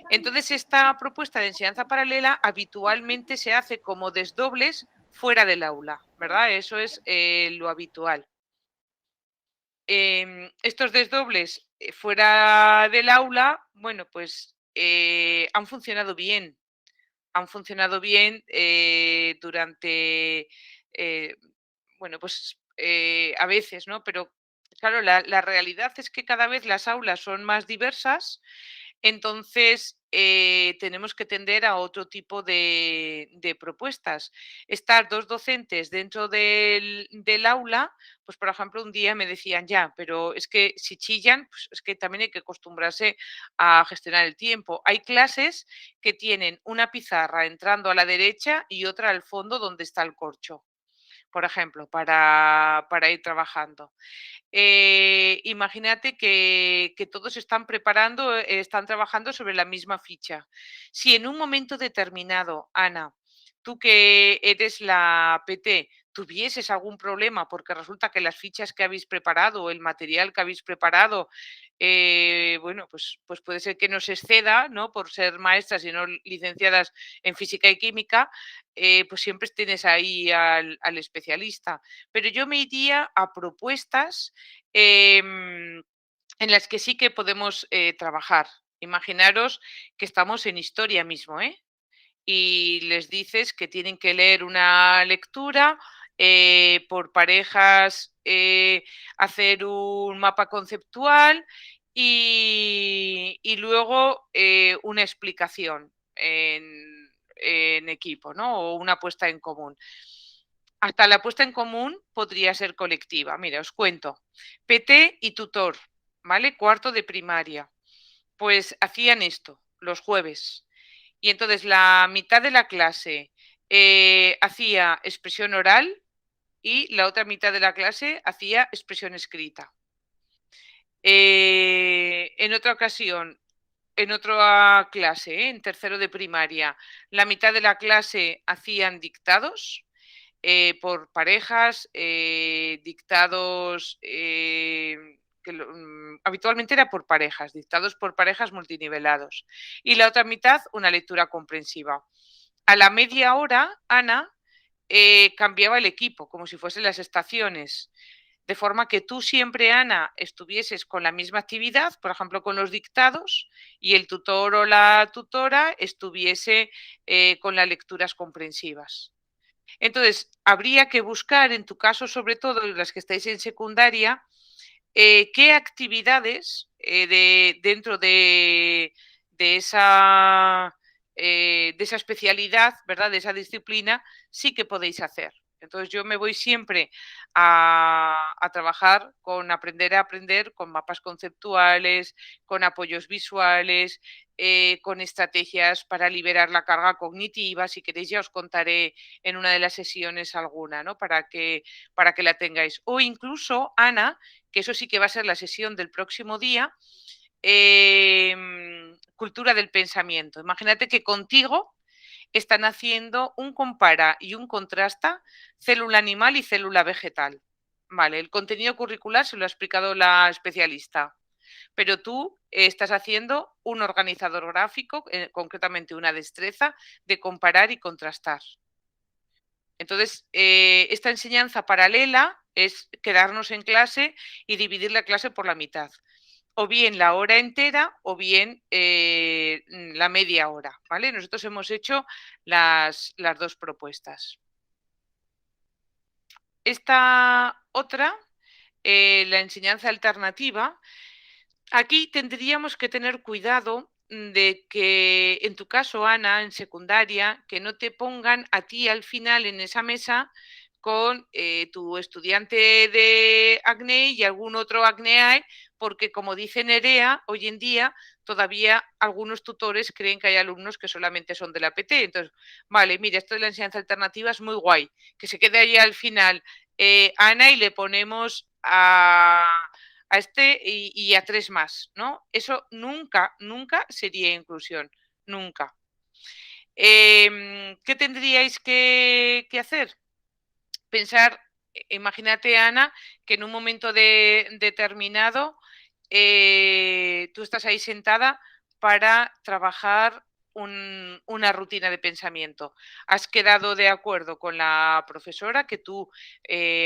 Entonces, esta propuesta de enseñanza paralela habitualmente se hace como desdobles fuera del aula, ¿verdad? Eso es lo habitual. Estos desdobles fuera del aula, bueno, pues han funcionado bien. Han funcionado bien durante, bueno, pues a veces, ¿no? Pero claro, la realidad es que cada vez las aulas son más diversas, entonces tenemos que tender a otro tipo de propuestas. Estar dos docentes dentro del aula, pues por ejemplo, un día me decían, ya, pero es que si chillan, pues es que también hay que acostumbrarse a gestionar el tiempo. Hay clases que tienen una pizarra entrando a la derecha y otra al fondo donde está el corcho, por ejemplo, para ir trabajando. Imagínate que todos están preparando, están trabajando sobre la misma ficha. Si en un momento determinado, Ana, tú que eres la PT, tuvieses algún problema porque resulta que las fichas que habéis preparado o el material que habéis preparado, bueno, pues puede ser que nos exceda, ¿no? Por ser maestras y no licenciadas en física y química, pues siempre tienes ahí al especialista. Pero yo me iría a propuestas en las que sí que podemos trabajar. Imaginaros que estamos en historia mismo, ¿eh? Y les dices que tienen que leer una lectura por parejas, hacer un mapa conceptual y luego una explicación en equipo, ¿no? O una puesta en común. Hasta la puesta en común podría ser colectiva. Mira, os cuento. PT y tutor, ¿vale? Cuarto de primaria. Pues hacían esto los jueves. Y entonces la mitad de la clase hacía expresión oral y la otra mitad de la clase hacía expresión escrita. En otra ocasión, en otra clase, en tercero de primaria, la mitad de la clase hacían dictados por parejas, dictados habitualmente era por parejas, dictados por parejas multinivelados. Y la otra mitad, una lectura comprensiva. A la media hora, Ana cambiaba el equipo, como si fuesen las estaciones. De forma que tú siempre, Ana, estuvieses con la misma actividad, por ejemplo, con los dictados, y el tutor o la tutora estuviese con las lecturas comprensivas. Entonces, habría que buscar, en tu caso, sobre todo las que estáis en secundaria, qué actividades dentro de esa, de esa especialidad, ¿verdad? De esa disciplina, sí que podéis hacer. Entonces yo me voy siempre a trabajar con aprender a aprender, con mapas conceptuales, con apoyos visuales, con estrategias para liberar la carga cognitiva. Si queréis ya os contaré en una de las sesiones alguna, ¿no? Para que la tengáis. O incluso, Ana, que eso sí que va a ser la sesión del próximo día, cultura del pensamiento. Imagínate que contigo están haciendo un compara y un contrasta célula animal y célula vegetal. Vale, el contenido curricular se lo ha explicado la especialista, pero tú estás haciendo un organizador gráfico, concretamente una destreza de comparar y contrastar. Entonces, esta enseñanza paralela es quedarnos en clase y dividir la clase por la mitad. O bien la hora entera o bien la media hora, ¿vale? Nosotros hemos hecho las dos propuestas. Esta otra, la enseñanza alternativa, aquí tendríamos que tener cuidado de que, en tu caso, Ana, en secundaria, que no te pongan a ti al final en esa mesa con tu estudiante de acné y algún otro acneae, porque como dice Nerea, hoy en día todavía algunos tutores creen que hay alumnos que solamente son de la PT. Entonces, vale, mira, esto de la enseñanza alternativa es muy guay, que se quede ahí al final Ana y le ponemos a este y a 3 más, ¿no? Eso nunca, nunca sería inclusión, nunca. ¿Qué tendríais que hacer? Pensar, imagínate, Ana, que en un momento determinado tú estás ahí sentada para trabajar una rutina de pensamiento. Has quedado de acuerdo con la profesora que tú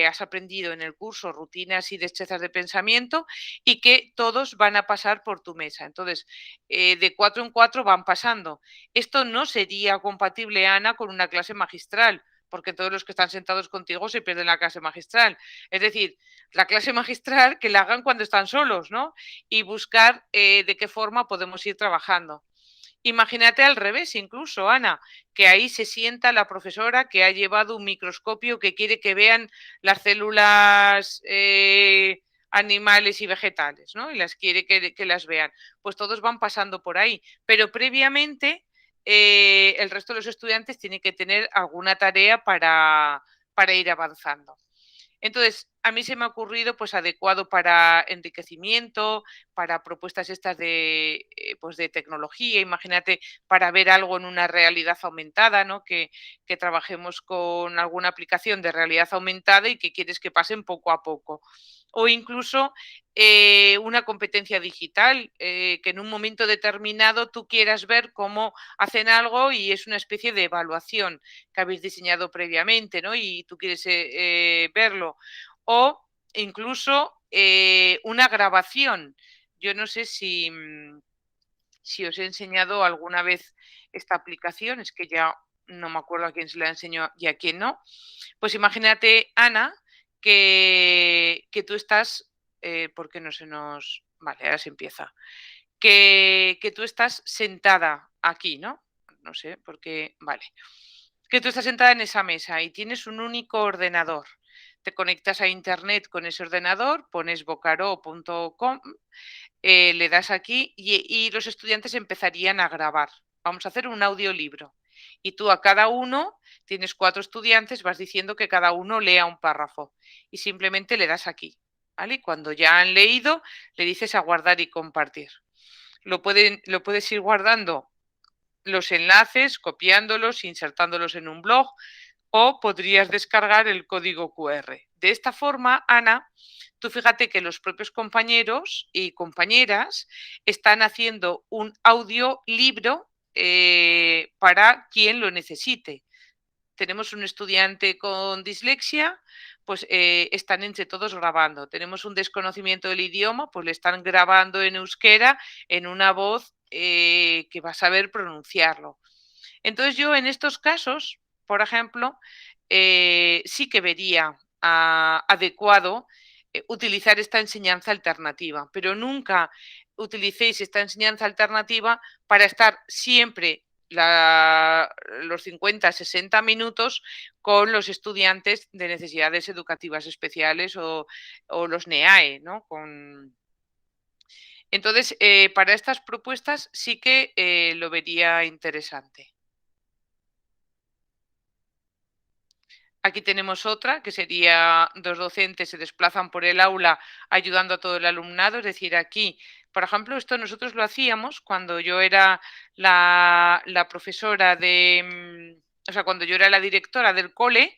has aprendido en el curso rutinas y destrezas de pensamiento y que todos van a pasar por tu mesa. Entonces, de 4 en 4 van pasando. Esto no sería compatible, Ana, con una clase magistral, porque todos los que están sentados contigo se pierden la clase magistral. Es decir, la clase magistral que la hagan cuando están solos, ¿no? Y buscar de qué forma podemos ir trabajando. Imagínate al revés, incluso, Ana, que ahí se sienta la profesora que ha llevado un microscopio que quiere que vean las células animales y vegetales, ¿no? Y las quiere que las vean. Pues todos van pasando por ahí. Pero previamente el resto de los estudiantes tienen que tener alguna tarea para ir avanzando. Entonces, a mí se me ha ocurrido pues adecuado para enriquecimiento, para propuestas estas pues de tecnología, imagínate, para ver algo en una realidad aumentada, ¿no? Que trabajemos con alguna aplicación de realidad aumentada y que quieres que pasen poco a poco. O incluso una competencia digital, que en un momento determinado tú quieras ver cómo hacen algo y es una especie de evaluación que habéis diseñado previamente, ¿no? Y tú quieres verlo. O incluso una grabación. Yo no sé si os he enseñado alguna vez esta aplicación, es que ya no me acuerdo a quién se la enseñó y a quién no. Pues imagínate, Ana, que tú estás, ¿por qué no se nos...? Vale, ahora se empieza. Que tú estás sentada aquí, ¿no? No sé, porque, vale. Que tú estás sentada en esa mesa y tienes un único ordenador. Te conectas a internet con ese ordenador, pones vocaro.com, le das aquí y los estudiantes empezarían a grabar. Vamos a hacer un audiolibro. Y tú a cada uno, tienes 4 estudiantes, vas diciendo que cada uno lea un párrafo y simplemente le das aquí. ¿Vale? Y cuando ya han leído, le dices a guardar y compartir. Lo puedes ir guardando los enlaces, copiándolos, insertándolos en un blog o podrías descargar el código QR. De esta forma, Ana, tú fíjate que los propios compañeros y compañeras están haciendo un audiolibro para quien lo necesite. Tenemos un estudiante con dislexia, pues están entre todos grabando. Tenemos un desconocimiento del idioma, pues le están grabando en euskera en una voz que va a saber pronunciarlo. Entonces yo en estos casos, por ejemplo, sí que vería adecuado utilizar esta enseñanza alternativa, pero nunca utilicéis esta enseñanza alternativa para estar siempre los 50, 60 minutos con los estudiantes de necesidades educativas especiales o los NEAE, ¿no? Entonces, para estas propuestas sí que lo vería interesante. Aquí tenemos otra, que sería 2 docentes se desplazan por el aula ayudando a todo el alumnado. Es decir, aquí, por ejemplo, esto nosotros lo hacíamos cuando yo era la profesora o sea, cuando yo era la directora del cole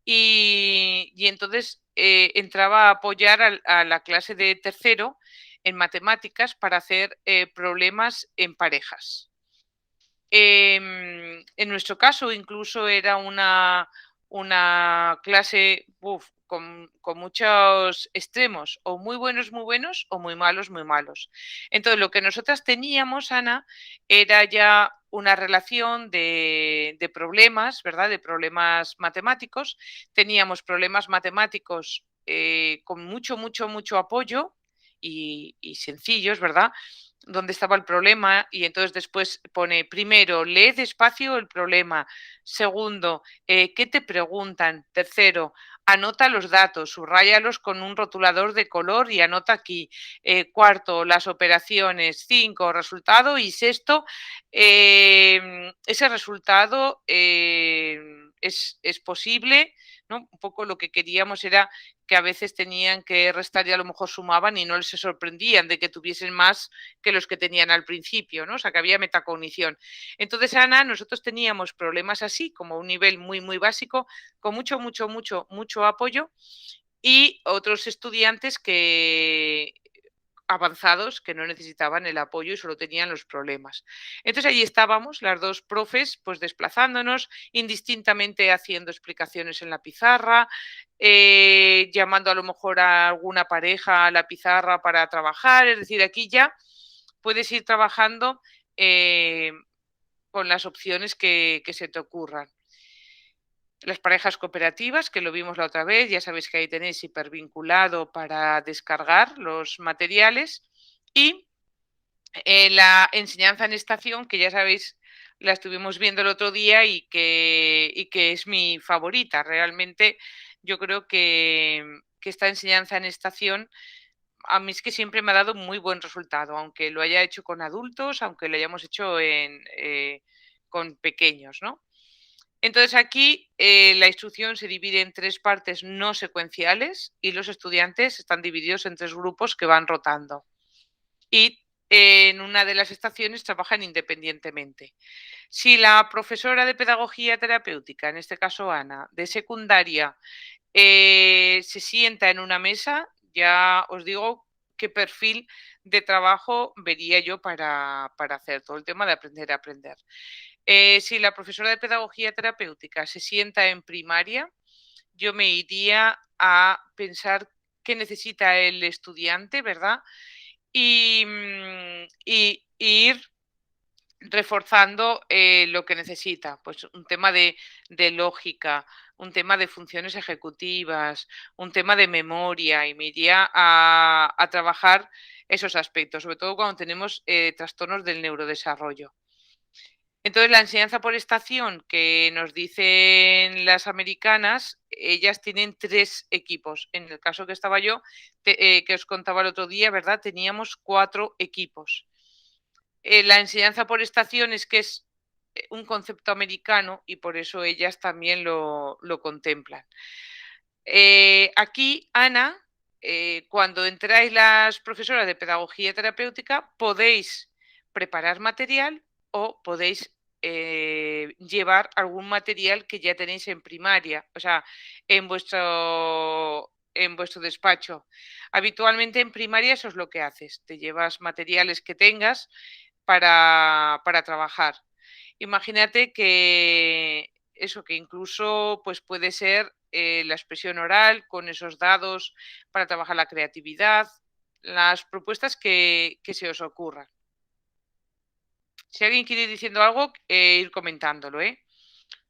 y entonces entraba a apoyar a la clase de tercero en matemáticas para hacer problemas en parejas. En nuestro caso, incluso era una clase con muchos extremos, o muy buenos, o muy malos, muy malos. Entonces, lo que nosotras teníamos, Ana, era ya una relación de problemas, ¿verdad? De problemas matemáticos. Teníamos problemas matemáticos con mucho, mucho, mucho apoyo y sencillos, ¿verdad? dónde estaba el problema y entonces después pone, primero, lee despacio el problema. Segundo, ¿qué te preguntan? Tercero, anota los datos, subráyalos con un rotulador de color y anota aquí. Cuarto, las operaciones. Cinco, resultado. Y sexto, ese resultado es posible, ¿no? Un poco lo que queríamos era que a veces tenían que restar y a lo mejor sumaban y no les se sorprendían de que tuviesen más que los que tenían al principio, ¿no? O sea, que había metacognición. Entonces, Ana, nosotros teníamos problemas así, como un nivel muy, muy básico, con mucho apoyo y otros estudiantes que avanzados que no necesitaban el apoyo y solo tenían los problemas. Entonces allí estábamos las dos profes pues desplazándonos, indistintamente haciendo explicaciones en la pizarra, llamando a lo mejor a alguna pareja a la pizarra para trabajar, es decir, aquí ya puedes ir trabajando con las opciones que se te ocurran. Las parejas cooperativas, que lo vimos la otra vez, ya sabéis que ahí tenéis hipervinculado para descargar los materiales. Y la enseñanza en estación, que ya sabéis, la estuvimos viendo el otro día y que es mi favorita. Realmente yo creo que esta enseñanza en estación a mí es que siempre me ha dado muy buen resultado, aunque lo haya hecho con adultos, aunque lo hayamos hecho con pequeños, ¿no? Entonces aquí la instrucción se divide en tres partes no secuenciales y los estudiantes están divididos en tres grupos que van rotando. Y en una de las estaciones trabajan independientemente. Si la profesora de pedagogía terapéutica, en este caso Ana, de secundaria, se sienta en una mesa, ya os digo qué perfil de trabajo vería yo para hacer todo el tema de aprender a aprender. Si la profesora de pedagogía terapéutica se sienta en primaria, yo me iría a pensar qué necesita el estudiante, ¿verdad? Y ir reforzando lo que necesita, pues un tema de lógica, un tema de funciones ejecutivas, un tema de memoria, y me iría a trabajar esos aspectos, sobre todo cuando tenemos trastornos del neurodesarrollo. Entonces, la enseñanza por estación que nos dicen las americanas, ellas tienen tres equipos. En el caso que estaba yo, que os contaba el otro día, ¿verdad? Teníamos 4 equipos. La enseñanza por estaciones, que es un concepto americano y por eso ellas también lo contemplan. Aquí, Ana, cuando entráis las profesoras de pedagogía terapéutica, podéis preparar material o podéis llevar algún material que ya tenéis en primaria, o sea, en vuestro despacho. Habitualmente en primaria eso es lo que haces, te llevas materiales que tengas para trabajar. Imagínate que eso, que incluso pues puede ser la expresión oral con esos dados para trabajar la creatividad, las propuestas que se os ocurran. Si alguien quiere ir diciendo algo, ir comentándolo, ¿eh?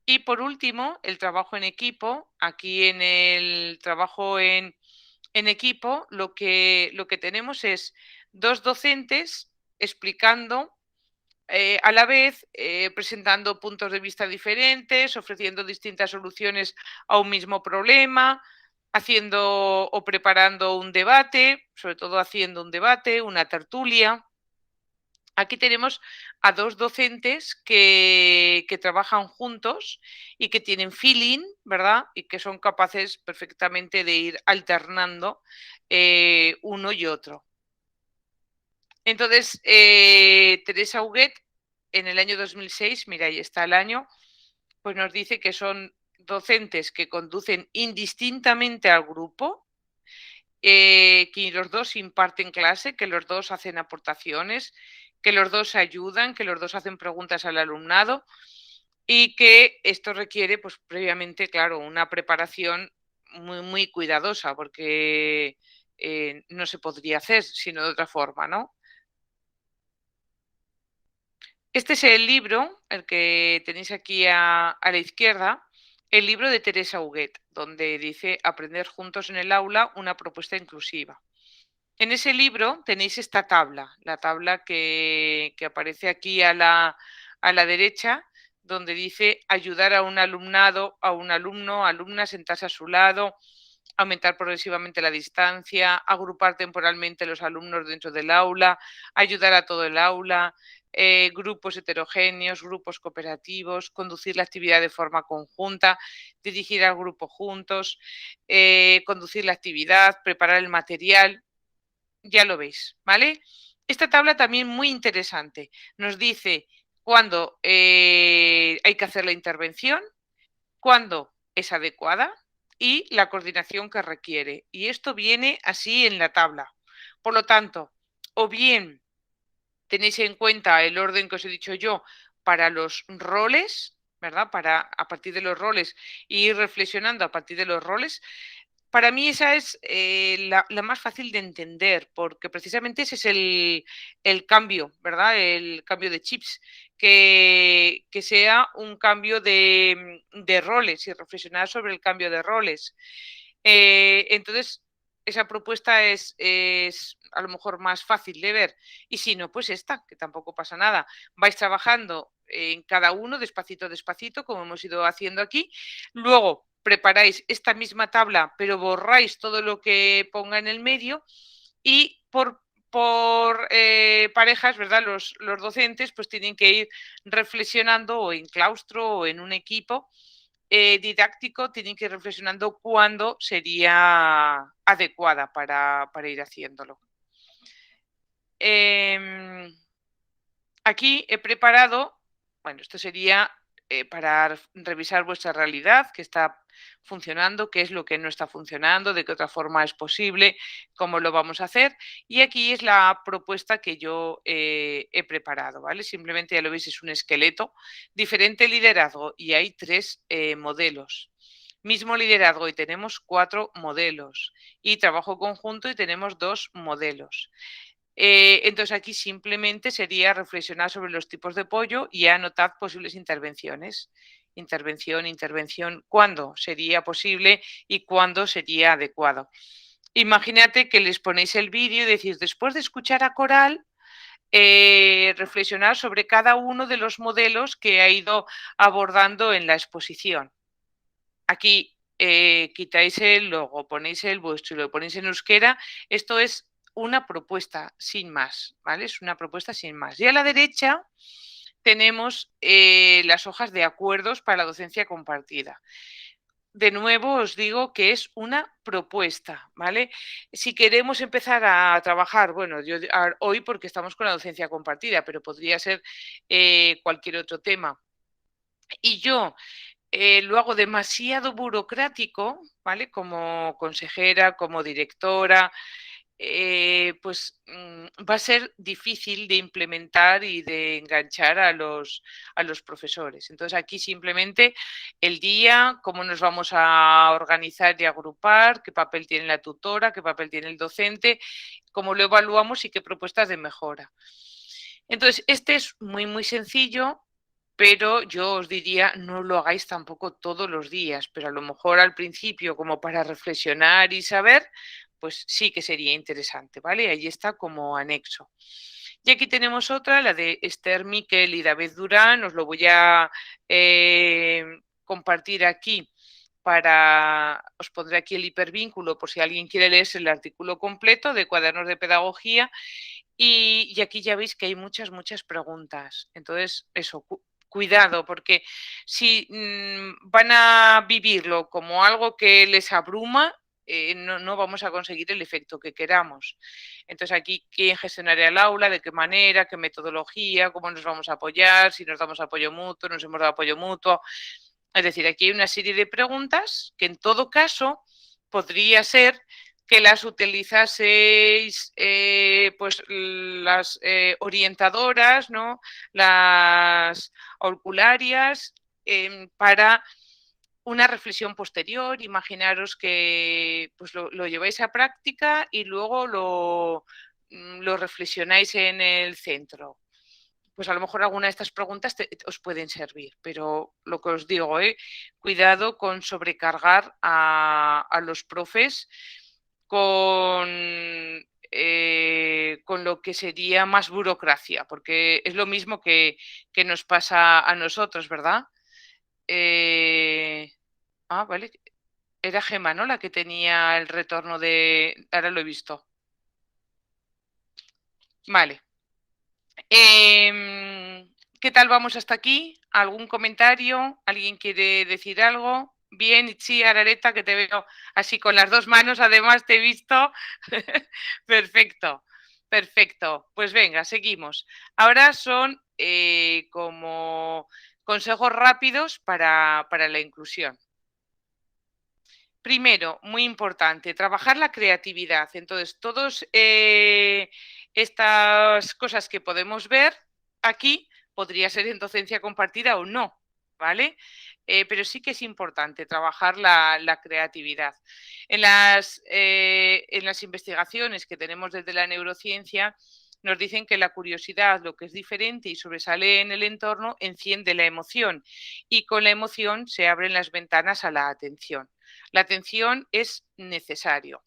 Y por último, el trabajo en equipo. Aquí en el trabajo en equipo lo que tenemos es dos docentes explicando a la vez presentando puntos de vista diferentes, ofreciendo distintas soluciones a un mismo problema, haciendo o preparando un debate, sobre todo haciendo un debate, una tertulia. Aquí tenemos a dos docentes que trabajan juntos y que tienen feeling, ¿verdad? Y que son capaces perfectamente de ir alternando uno y otro. Entonces, Teresa Huguet, en el año 2006, mira, ahí está el año, pues nos dice que son docentes que conducen indistintamente al grupo, que los dos imparten clase, que los dos hacen aportaciones, que los dos ayudan, que los dos hacen preguntas al alumnado y que esto requiere, pues previamente, claro, una preparación muy, muy cuidadosa porque no se podría hacer sino de otra forma, ¿no? Este es el libro, el que tenéis aquí a la izquierda, el libro de Teresa Huguet, donde dice Aprender juntos en el aula, una propuesta inclusiva. En ese libro tenéis esta tabla, la tabla que aparece aquí a la derecha, donde dice ayudar a un alumnado, a un alumno, alumna, sentarse a su lado, aumentar progresivamente la distancia, agrupar temporalmente los alumnos dentro del aula, ayudar a todo el aula, grupos heterogéneos, grupos cooperativos, conducir la actividad de forma conjunta, dirigir al grupo juntos, conducir la actividad, preparar el material. Ya lo veis, ¿vale? Esta tabla también muy interesante. Nos dice cuándo hay que hacer la intervención, cuándo es adecuada y la coordinación que requiere. Y esto viene así en la tabla. Por lo tanto, o bien tenéis en cuenta el orden que os he dicho yo para los roles, ¿verdad? Para a partir de los roles ir reflexionando a partir de los roles. Para mí esa es la más fácil de entender, porque precisamente ese es el cambio, ¿verdad? El cambio de chips, que sea un cambio de roles y reflexionar sobre el cambio de roles. Entonces, esa propuesta es a lo mejor más fácil de ver. Y si no, pues esta, que tampoco pasa nada. Vais trabajando en cada uno despacito, despacito, como hemos ido haciendo aquí. Luego preparáis esta misma tabla, pero borráis todo lo que ponga en el medio y por parejas, ¿verdad? Los docentes pues tienen que ir reflexionando o en claustro o en un equipo didáctico, tienen que ir reflexionando cuándo sería adecuada para ir haciéndolo. Aquí he preparado, bueno, esto sería para revisar vuestra realidad, qué está funcionando, qué es lo que no está funcionando, de qué otra forma es posible, cómo lo vamos a hacer. Y aquí es la propuesta que yo he preparado, ¿vale? Simplemente ya lo veis, es un esqueleto. Diferente liderazgo y hay 3 modelos. Mismo liderazgo y tenemos 4 modelos. Y trabajo conjunto y tenemos 2 modelos. Entonces aquí simplemente sería reflexionar sobre los tipos de pollo y anotar posibles intervenciones. Intervención, intervención, cuándo sería posible y cuándo sería adecuado. Imagínate que les ponéis el vídeo y decís, después de escuchar a Coral, reflexionar sobre cada uno de los modelos que ha ido abordando en la exposición. Aquí quitáis el logo, ponéis el vuestro y lo ponéis en euskera. Esto es una propuesta sin más, ¿vale? Es una propuesta sin más. Y a la derecha tenemos las hojas de acuerdos para la docencia compartida. De nuevo os digo que es una propuesta, ¿vale? Si queremos empezar a trabajar, bueno, yo hoy porque estamos con la docencia compartida, pero podría ser cualquier otro tema. Y yo lo hago demasiado burocrático, ¿vale? Como consejera, como directora, pues va a ser difícil de implementar y de enganchar a los profesores. Entonces aquí simplemente el día, cómo nos vamos a organizar y agrupar, qué papel tiene la tutora, qué papel tiene el docente, cómo lo evaluamos y qué propuestas de mejora. Entonces, este es muy, muy sencillo, pero yo os diría, no lo hagáis tampoco todos los días, pero a lo mejor al principio, como para reflexionar y saber, pues sí que sería interesante, ¿vale? Ahí está como anexo. Y aquí tenemos otra, la de Esther Miquel y David Durán, os lo voy a compartir aquí os pondré aquí el hipervínculo por si alguien quiere leerse el artículo completo de Cuadernos de Pedagogía y aquí ya veis que hay muchas, muchas preguntas. Entonces, eso, cuidado, porque si van a vivirlo como algo que les abruma, no vamos a conseguir el efecto que queramos. Entonces, aquí, ¿quién gestionará el aula? ¿De qué manera? ¿Qué metodología? ¿Cómo nos vamos a apoyar? Si nos damos apoyo mutuo, nos hemos dado apoyo mutuo. Es decir, aquí hay una serie de preguntas que en todo caso podría ser que las utilizaseis pues las orientadoras, ¿no? Las aurcularias para una reflexión posterior. Imaginaros que pues, lo lleváis a práctica y luego lo reflexionáis en el centro. Pues a lo mejor alguna de estas preguntas os pueden servir, pero lo que os digo, cuidado con sobrecargar a los profes con con lo que sería más burocracia, porque es lo mismo que nos pasa a nosotros, ¿verdad? Vale. Era Gemma, ¿no? La que tenía el retorno de... Ahora lo he visto. Vale. ¿Qué tal vamos hasta aquí? ¿Algún comentario? ¿Alguien quiere decir algo? Bien, Itzi, Arareta, que te veo así con las dos manos, además te he visto. Perfecto, perfecto. Pues venga, seguimos. Ahora son como consejos rápidos para la inclusión. Primero, muy importante, trabajar la creatividad. Entonces, todas estas cosas que podemos ver aquí podría ser en docencia compartida o no, ¿vale? Pero sí que es importante trabajar la creatividad. En las investigaciones que tenemos desde la neurociencia, nos dicen que la curiosidad, lo que es diferente y sobresale en el entorno, enciende la emoción y con la emoción se abren las ventanas a la atención. La atención es necesario.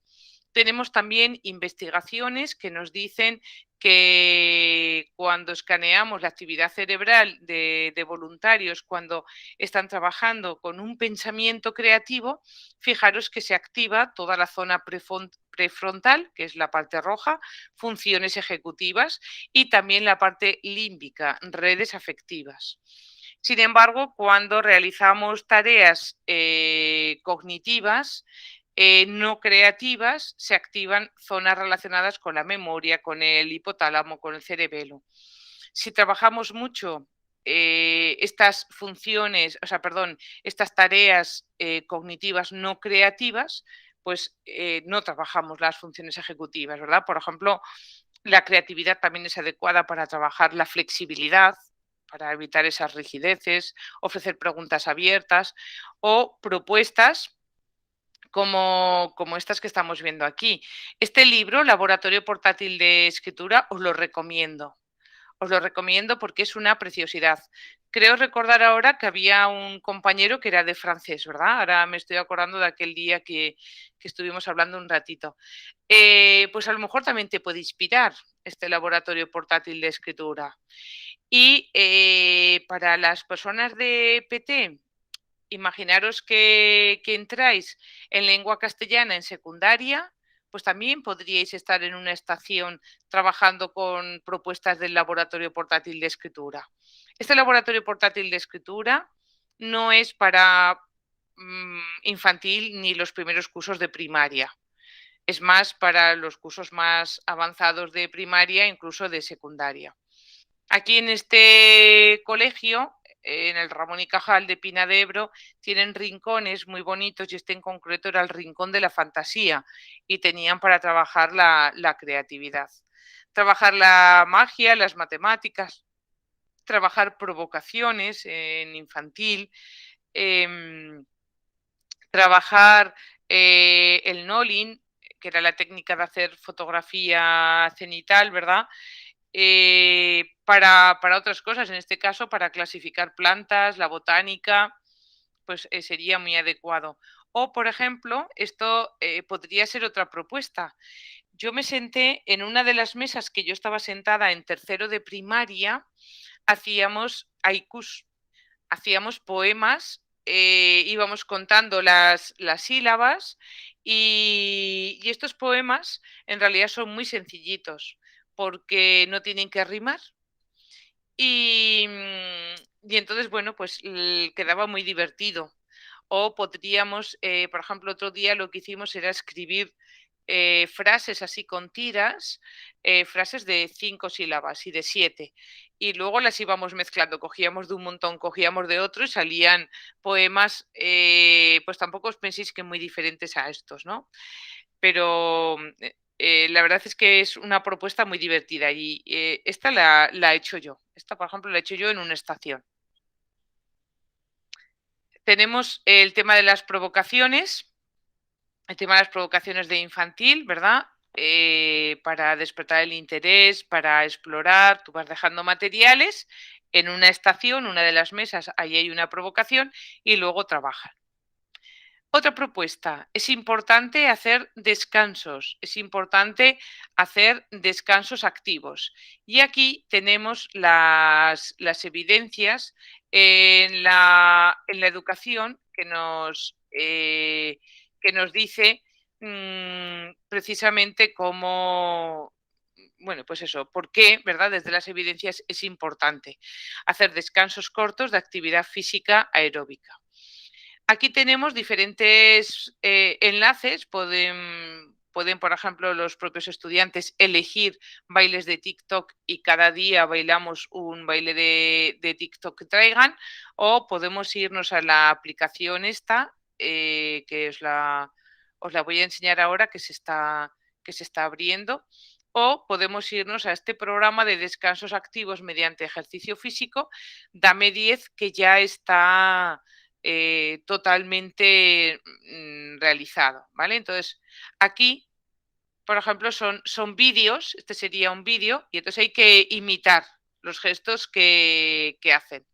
Tenemos también investigaciones que nos dicen que cuando escaneamos la actividad cerebral de voluntarios, cuando están trabajando con un pensamiento creativo, fijaros que se activa toda la zona prefrontal, que es la parte roja, funciones ejecutivas, y también la parte límbica, redes afectivas. Sin embargo, cuando realizamos tareas cognitivas, no creativas, se activan zonas relacionadas con la memoria, con el hipotálamo, con el cerebelo. Si trabajamos mucho estas funciones, estas tareas cognitivas no creativas, pues no trabajamos las funciones ejecutivas, ¿verdad? Por ejemplo, la creatividad también es adecuada para trabajar la flexibilidad, para evitar esas rigideces, ofrecer preguntas abiertas o propuestas como estas que estamos viendo aquí. Este libro, Laboratorio Portátil de Escritura, os lo recomiendo. Os lo recomiendo porque es una preciosidad. Creo recordar ahora que había un compañero que era de francés, ¿verdad? Ahora me estoy acordando de aquel día que estuvimos hablando un ratito. Pues a lo mejor también te puede inspirar este laboratorio portátil de escritura. Y para las personas de PT, imaginaros que entráis en lengua castellana en secundaria, pues también podríais estar en una estación trabajando con propuestas del laboratorio portátil de escritura. Este laboratorio portátil de escritura no es para infantil ni los primeros cursos de primaria. Es más para los cursos más avanzados de primaria, incluso de secundaria. Aquí en este colegio, en el Ramón y Cajal de Pina de Ebro, tienen rincones muy bonitos y este en concreto era el rincón de la fantasía y tenían para trabajar la creatividad. Trabajar la magia, las matemáticas, trabajar provocaciones en infantil, trabajar el knolling, que era la técnica de hacer fotografía cenital, ¿verdad? Para otras cosas, en este caso para clasificar plantas, la botánica, pues sería muy adecuado. O, por ejemplo, esto podría ser otra propuesta. Yo me senté en una de las mesas que yo estaba sentada en tercero de primaria, hacíamos haikus, hacíamos poemas, íbamos contando las sílabas y estos poemas en realidad son muy sencillitos porque no tienen que rimar. Y entonces, bueno, pues quedaba muy divertido. O podríamos, por ejemplo, otro día lo que hicimos era escribir frases así con tiras, frases de 5 sílabas y de 7. Y luego las íbamos mezclando, cogíamos de un montón, cogíamos de otro y salían poemas, pues tampoco os penséis que muy diferentes a estos, ¿no? Pero la verdad es que es una propuesta muy divertida y esta la he hecho yo. Esta, por ejemplo, la he hecho yo en una estación. Tenemos el tema de las provocaciones, el tema de las provocaciones de infantil, ¿verdad? Para despertar el interés, para explorar, tú vas dejando materiales en una estación, una de las mesas, ahí hay una provocación y luego trabajan. Otra propuesta, es importante hacer descansos, es importante hacer descansos activos. Y aquí tenemos las evidencias en la educación que nos dice precisamente cómo, bueno, pues eso, por qué, ¿verdad? Desde las evidencias es importante hacer descansos cortos de actividad física aeróbica. Aquí tenemos diferentes enlaces. Pueden, por ejemplo, los propios estudiantes elegir bailes de TikTok y cada día bailamos un baile de TikTok que traigan, o podemos irnos a la aplicación esta, que os la voy a enseñar ahora, que se está abriendo, o podemos irnos a este programa de descansos activos mediante ejercicio físico, Dame 10, que ya está totalmente realizado, ¿vale? Entonces, aquí, por ejemplo, son vídeos, este sería un vídeo, y entonces hay que imitar los gestos que hacen.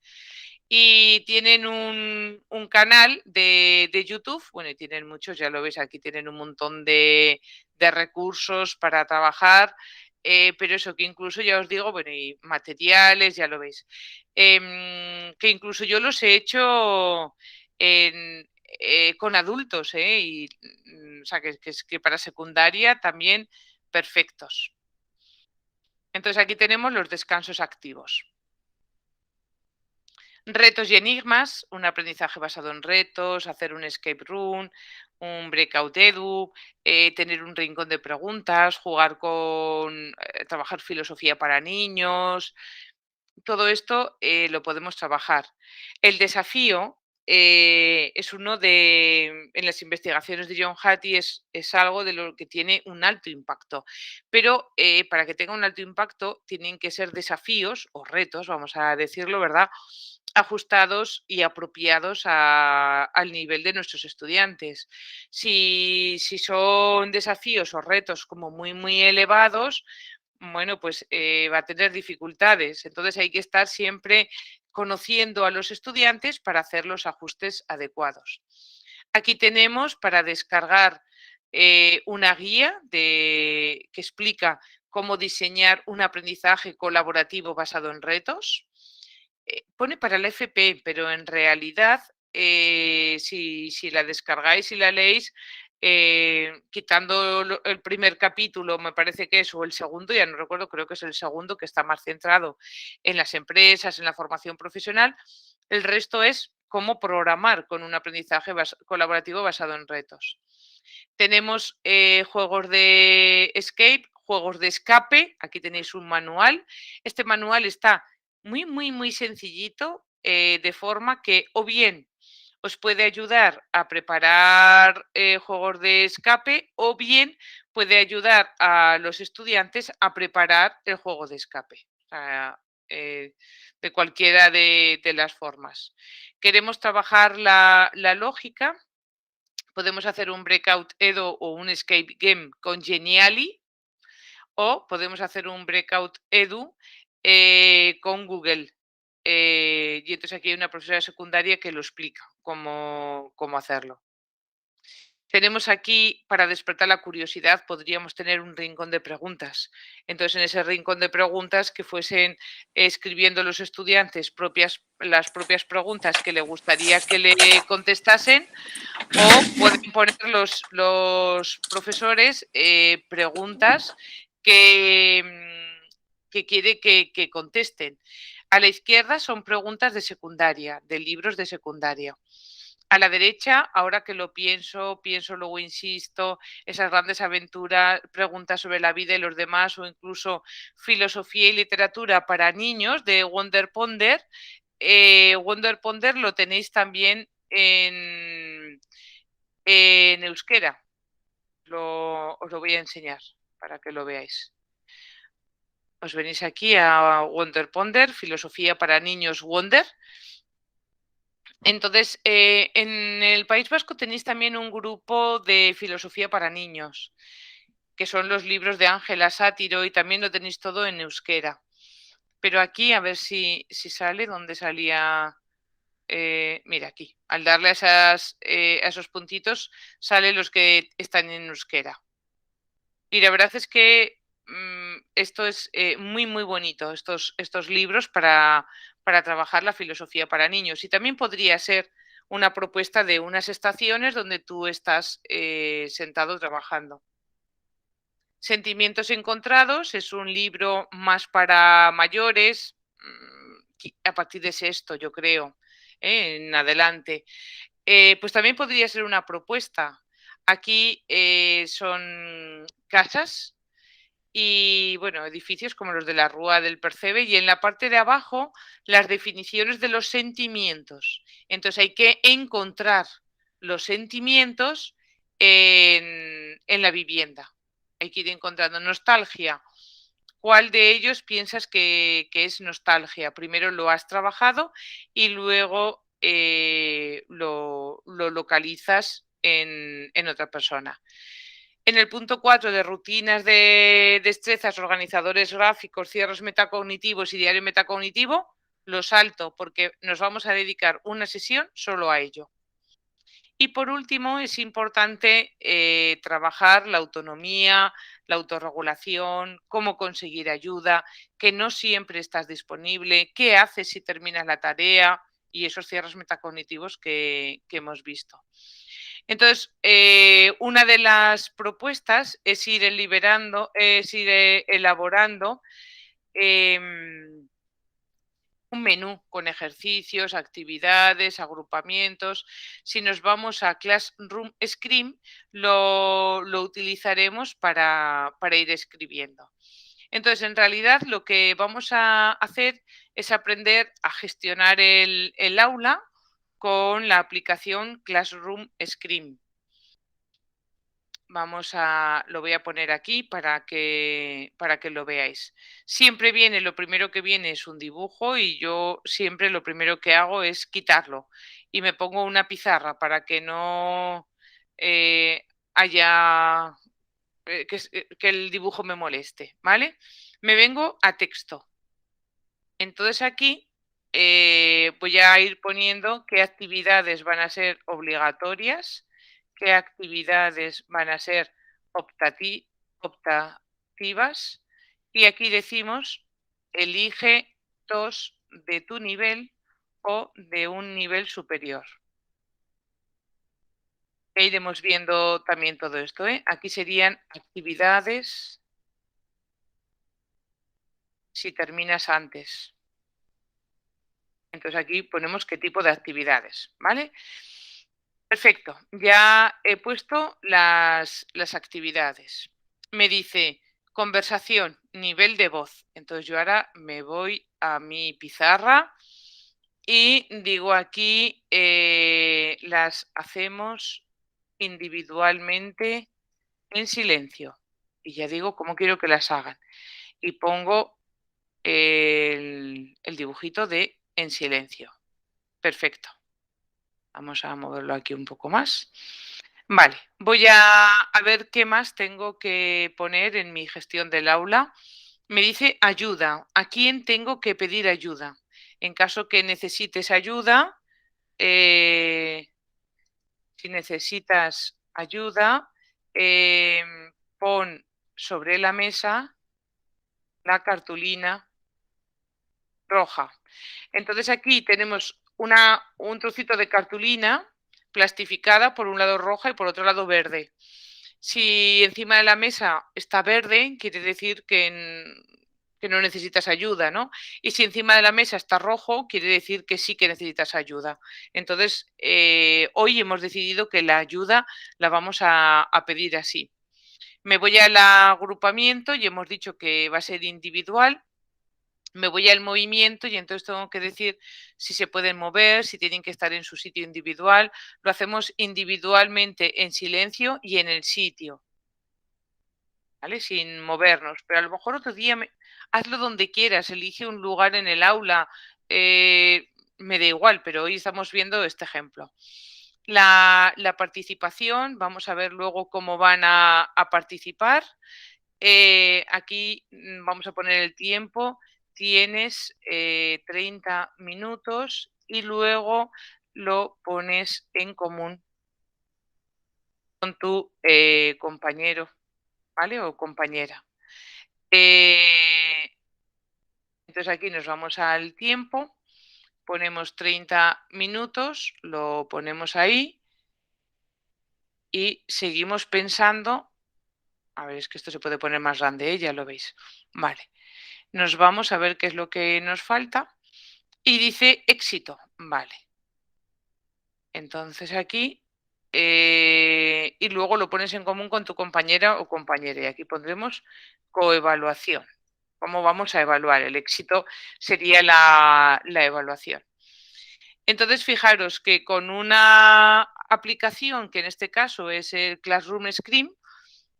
Y tienen un canal de YouTube, bueno, y tienen muchos, ya lo veis, aquí tienen un montón de recursos para trabajar, pero eso que incluso, ya os digo, bueno, y materiales, ya lo veis, que incluso yo los he hecho con adultos, y, o sea, que para secundaria también perfectos. Entonces aquí tenemos los descansos activos. Retos y enigmas, un aprendizaje basado en retos, hacer un escape room, un breakout edu, tener un rincón de preguntas, jugar trabajar filosofía para niños. Todo esto lo podemos trabajar. El desafío es uno en las investigaciones de John Hattie, es algo de lo que tiene un alto impacto. Pero para que tenga un alto impacto tienen que ser desafíos o retos, vamos a decirlo, ¿verdad? Ajustados y apropiados al nivel de nuestros estudiantes. Si son desafíos o retos como muy, muy elevados, bueno, pues va a tener dificultades. Entonces hay que estar siempre conociendo a los estudiantes para hacer los ajustes adecuados. Aquí tenemos para descargar una guía que explica cómo diseñar un aprendizaje colaborativo basado en retos. Pone para la FP, pero en realidad, si la descargáis y la leéis, quitando el primer capítulo, me parece que es, o el segundo, ya no recuerdo, creo que es el segundo, que está más centrado en las empresas, en la formación profesional, el resto es cómo programar con un aprendizaje colaborativo basado en retos. Tenemos juegos de escape, juegos de escape, aquí tenéis un manual. Este manual está muy, muy, muy sencillito, de forma que o bien os puede ayudar a preparar juegos de escape, o bien puede ayudar a los estudiantes a preparar el juego de escape. O sea, de cualquiera de las formas. Queremos trabajar la lógica. Podemos hacer un breakout edu o un escape game con Geniali, o podemos hacer un breakout edu con Google. Y entonces aquí hay una profesora secundaria que lo explica cómo hacerlo. Tenemos aquí, para despertar la curiosidad, podríamos tener un rincón de preguntas. Entonces, en ese rincón de preguntas, que fuesen escribiendo los estudiantes las propias preguntas que le gustaría que le contestasen, o pueden poner los profesores preguntas que quiere que contesten. A la izquierda son preguntas de secundaria, de libros de secundaria. A la derecha, ahora que lo pienso, luego insisto, esas grandes aventuras, preguntas sobre la vida y los demás, o incluso filosofía y literatura para niños de Wonder Ponder. Wonder Ponder lo tenéis también en euskera. Os lo voy a enseñar para que lo veáis. Os venís aquí a Wonder Ponder, filosofía para niños Wonder. Entonces, en el País Vasco tenéis también un grupo de filosofía para niños, que son los libros de Ángela Sátiro, y también lo tenéis todo en euskera. Pero aquí, a ver si sale, ¿dónde salía? mira aquí, al darle a esos puntitos, salen los que están en euskera. Y la verdad es que esto es muy, muy bonito, estos libros para trabajar la filosofía para niños. Y también podría ser una propuesta de unas estaciones donde tú estás sentado trabajando. Sentimientos encontrados es un libro más para mayores, a partir de sexto, yo creo, en adelante. Pues también podría ser una propuesta. Aquí son casas y, bueno, edificios como los de la Rúa del Percebe, y en la parte de abajo las definiciones de los sentimientos. Entonces hay que encontrar los sentimientos en la vivienda. Hay que ir encontrando nostalgia. ¿Cuál de ellos piensas que es nostalgia? Primero lo has trabajado y luego lo localizas en otra persona. En el punto 4 de rutinas de destrezas, organizadores gráficos, cierres metacognitivos y diario metacognitivo, lo salto porque nos vamos a dedicar una sesión solo a ello. Y por último, es importante trabajar la autonomía, la autorregulación, cómo conseguir ayuda, que no siempre estás disponible, qué haces si terminas la tarea y esos cierres metacognitivos que hemos visto. Entonces, una de las propuestas es ir elaborando un menú con ejercicios, actividades, agrupamientos. Si nos vamos a Classroom Scream, lo utilizaremos para ir escribiendo. Entonces, en realidad, lo que vamos a hacer es aprender a gestionar el aula con la aplicación Classroom Scream. Lo voy a poner aquí para que lo veáis. Siempre viene, lo primero que viene es un dibujo y yo siempre lo primero que hago es quitarlo y me pongo una pizarra para que no haya que el dibujo me moleste, ¿vale? Me vengo a texto. Entonces aquí voy a ir poniendo qué actividades van a ser obligatorias, qué actividades van a ser optativas, y aquí decimos elige 2 de tu nivel o de un nivel superior. Ya iremos viendo también todo esto, ¿eh? Aquí serían actividades si terminas antes. Entonces aquí ponemos qué tipo de actividades, ¿vale? Perfecto, ya he puesto las actividades. Me dice conversación, nivel de voz. Entonces yo ahora me voy a mi pizarra y digo aquí, las hacemos individualmente en silencio. Y ya digo cómo quiero que las hagan. Y pongo el dibujito de en silencio. Perfecto. Vamos a moverlo aquí un poco más. Vale, voy a ver qué más tengo que poner en mi gestión del aula. Me dice ayuda. ¿A quién tengo que pedir ayuda? En caso que necesites ayuda, si necesitas ayuda, pon sobre la mesa la cartulina roja. Entonces aquí tenemos un trocito de cartulina plastificada, por un lado roja y por otro lado verde. Si encima de la mesa está verde, quiere decir que no necesitas ayuda, ¿no? Y si encima de la mesa está rojo, quiere decir que sí que necesitas ayuda. Entonces, hoy hemos decidido que la ayuda la vamos a pedir así. Me voy al agrupamiento y hemos dicho que va a ser individual. Me voy al movimiento y entonces tengo que decir si se pueden mover, si tienen que estar en su sitio individual. Lo hacemos individualmente en silencio y en el sitio, ¿vale? Sin movernos. Pero a lo mejor otro día hazlo donde quieras, elige un lugar en el aula. Me da igual, pero hoy estamos viendo este ejemplo. La participación, vamos a ver luego cómo van a participar. Aquí vamos a poner el tiempo. Tienes 30 minutos y luego lo pones en común con tu compañero, ¿vale? O compañera. Entonces aquí nos vamos al tiempo, ponemos 30 minutos, lo ponemos ahí y seguimos pensando. A ver, es que esto se puede poner más grande, ya lo veis. Vale, nos vamos a ver qué es lo que nos falta y dice éxito, vale. Entonces aquí, y luego lo pones en común con tu compañera o compañero y aquí pondremos coevaluación. ¿Cómo vamos a evaluar? El éxito sería la evaluación. Entonces, fijaros que con una aplicación, que en este caso es el Classroom Screen,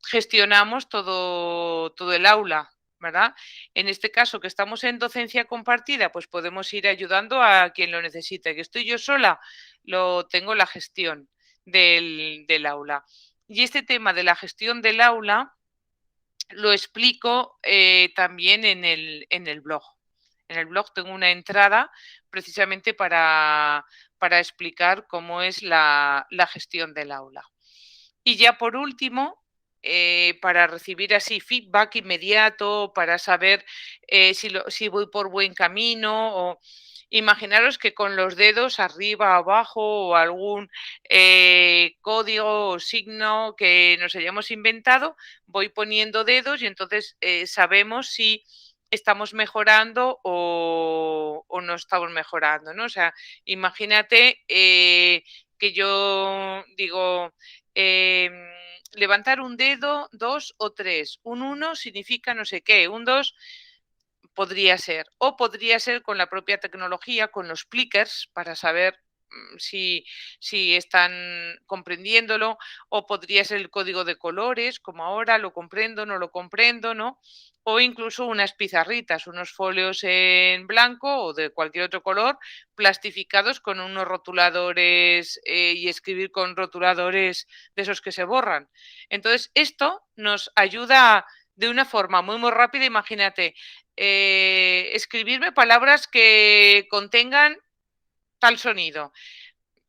gestionamos todo el aula, ¿verdad? En este caso, que estamos en docencia compartida, pues podemos ir ayudando a quien lo necesite. Que estoy yo sola, lo tengo la gestión del aula. Y este tema de la gestión del aula lo explico también en el blog. En el blog tengo una entrada precisamente para explicar cómo es la gestión del aula. Y ya por último, para recibir así feedback inmediato, para saber si voy por buen camino o imaginaros que con los dedos arriba, abajo o algún código o signo que nos hayamos inventado, voy poniendo dedos y entonces sabemos si estamos mejorando o no estamos mejorando, ¿no? O sea, imagínate que yo digo, levantar un dedo, 2 o 3. Un 1 significa no sé qué, un 2 podría ser. O podría ser con la propia tecnología, con los clickers, para saber si están comprendiéndolo, o podría ser el código de colores, como ahora lo comprendo, no lo comprendo, ¿no? O incluso unas pizarritas, unos folios en blanco o de cualquier otro color, plastificados con unos rotuladores y escribir con rotuladores de esos que se borran. Entonces, esto nos ayuda de una forma muy, muy rápida. Imagínate, escribirme palabras que contengan tal sonido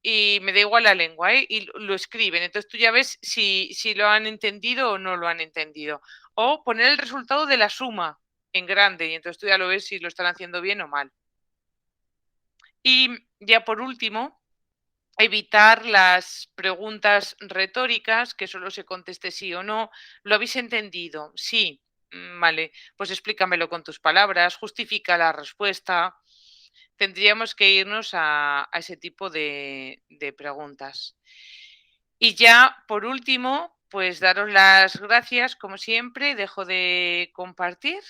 y me da igual la lengua, y lo escriben. Entonces tú ya ves si lo han entendido o no lo han entendido. O poner el resultado de la suma en grande y entonces tú ya lo ves si lo están haciendo bien o mal. Y ya por último, evitar las preguntas retóricas que solo se conteste sí o no. ¿Lo habéis entendido? Sí. Vale, pues explícamelo con tus palabras, justifica la respuesta. Tendríamos que irnos a ese tipo de preguntas. Y ya, por último, pues daros las gracias, como siempre, dejo de compartir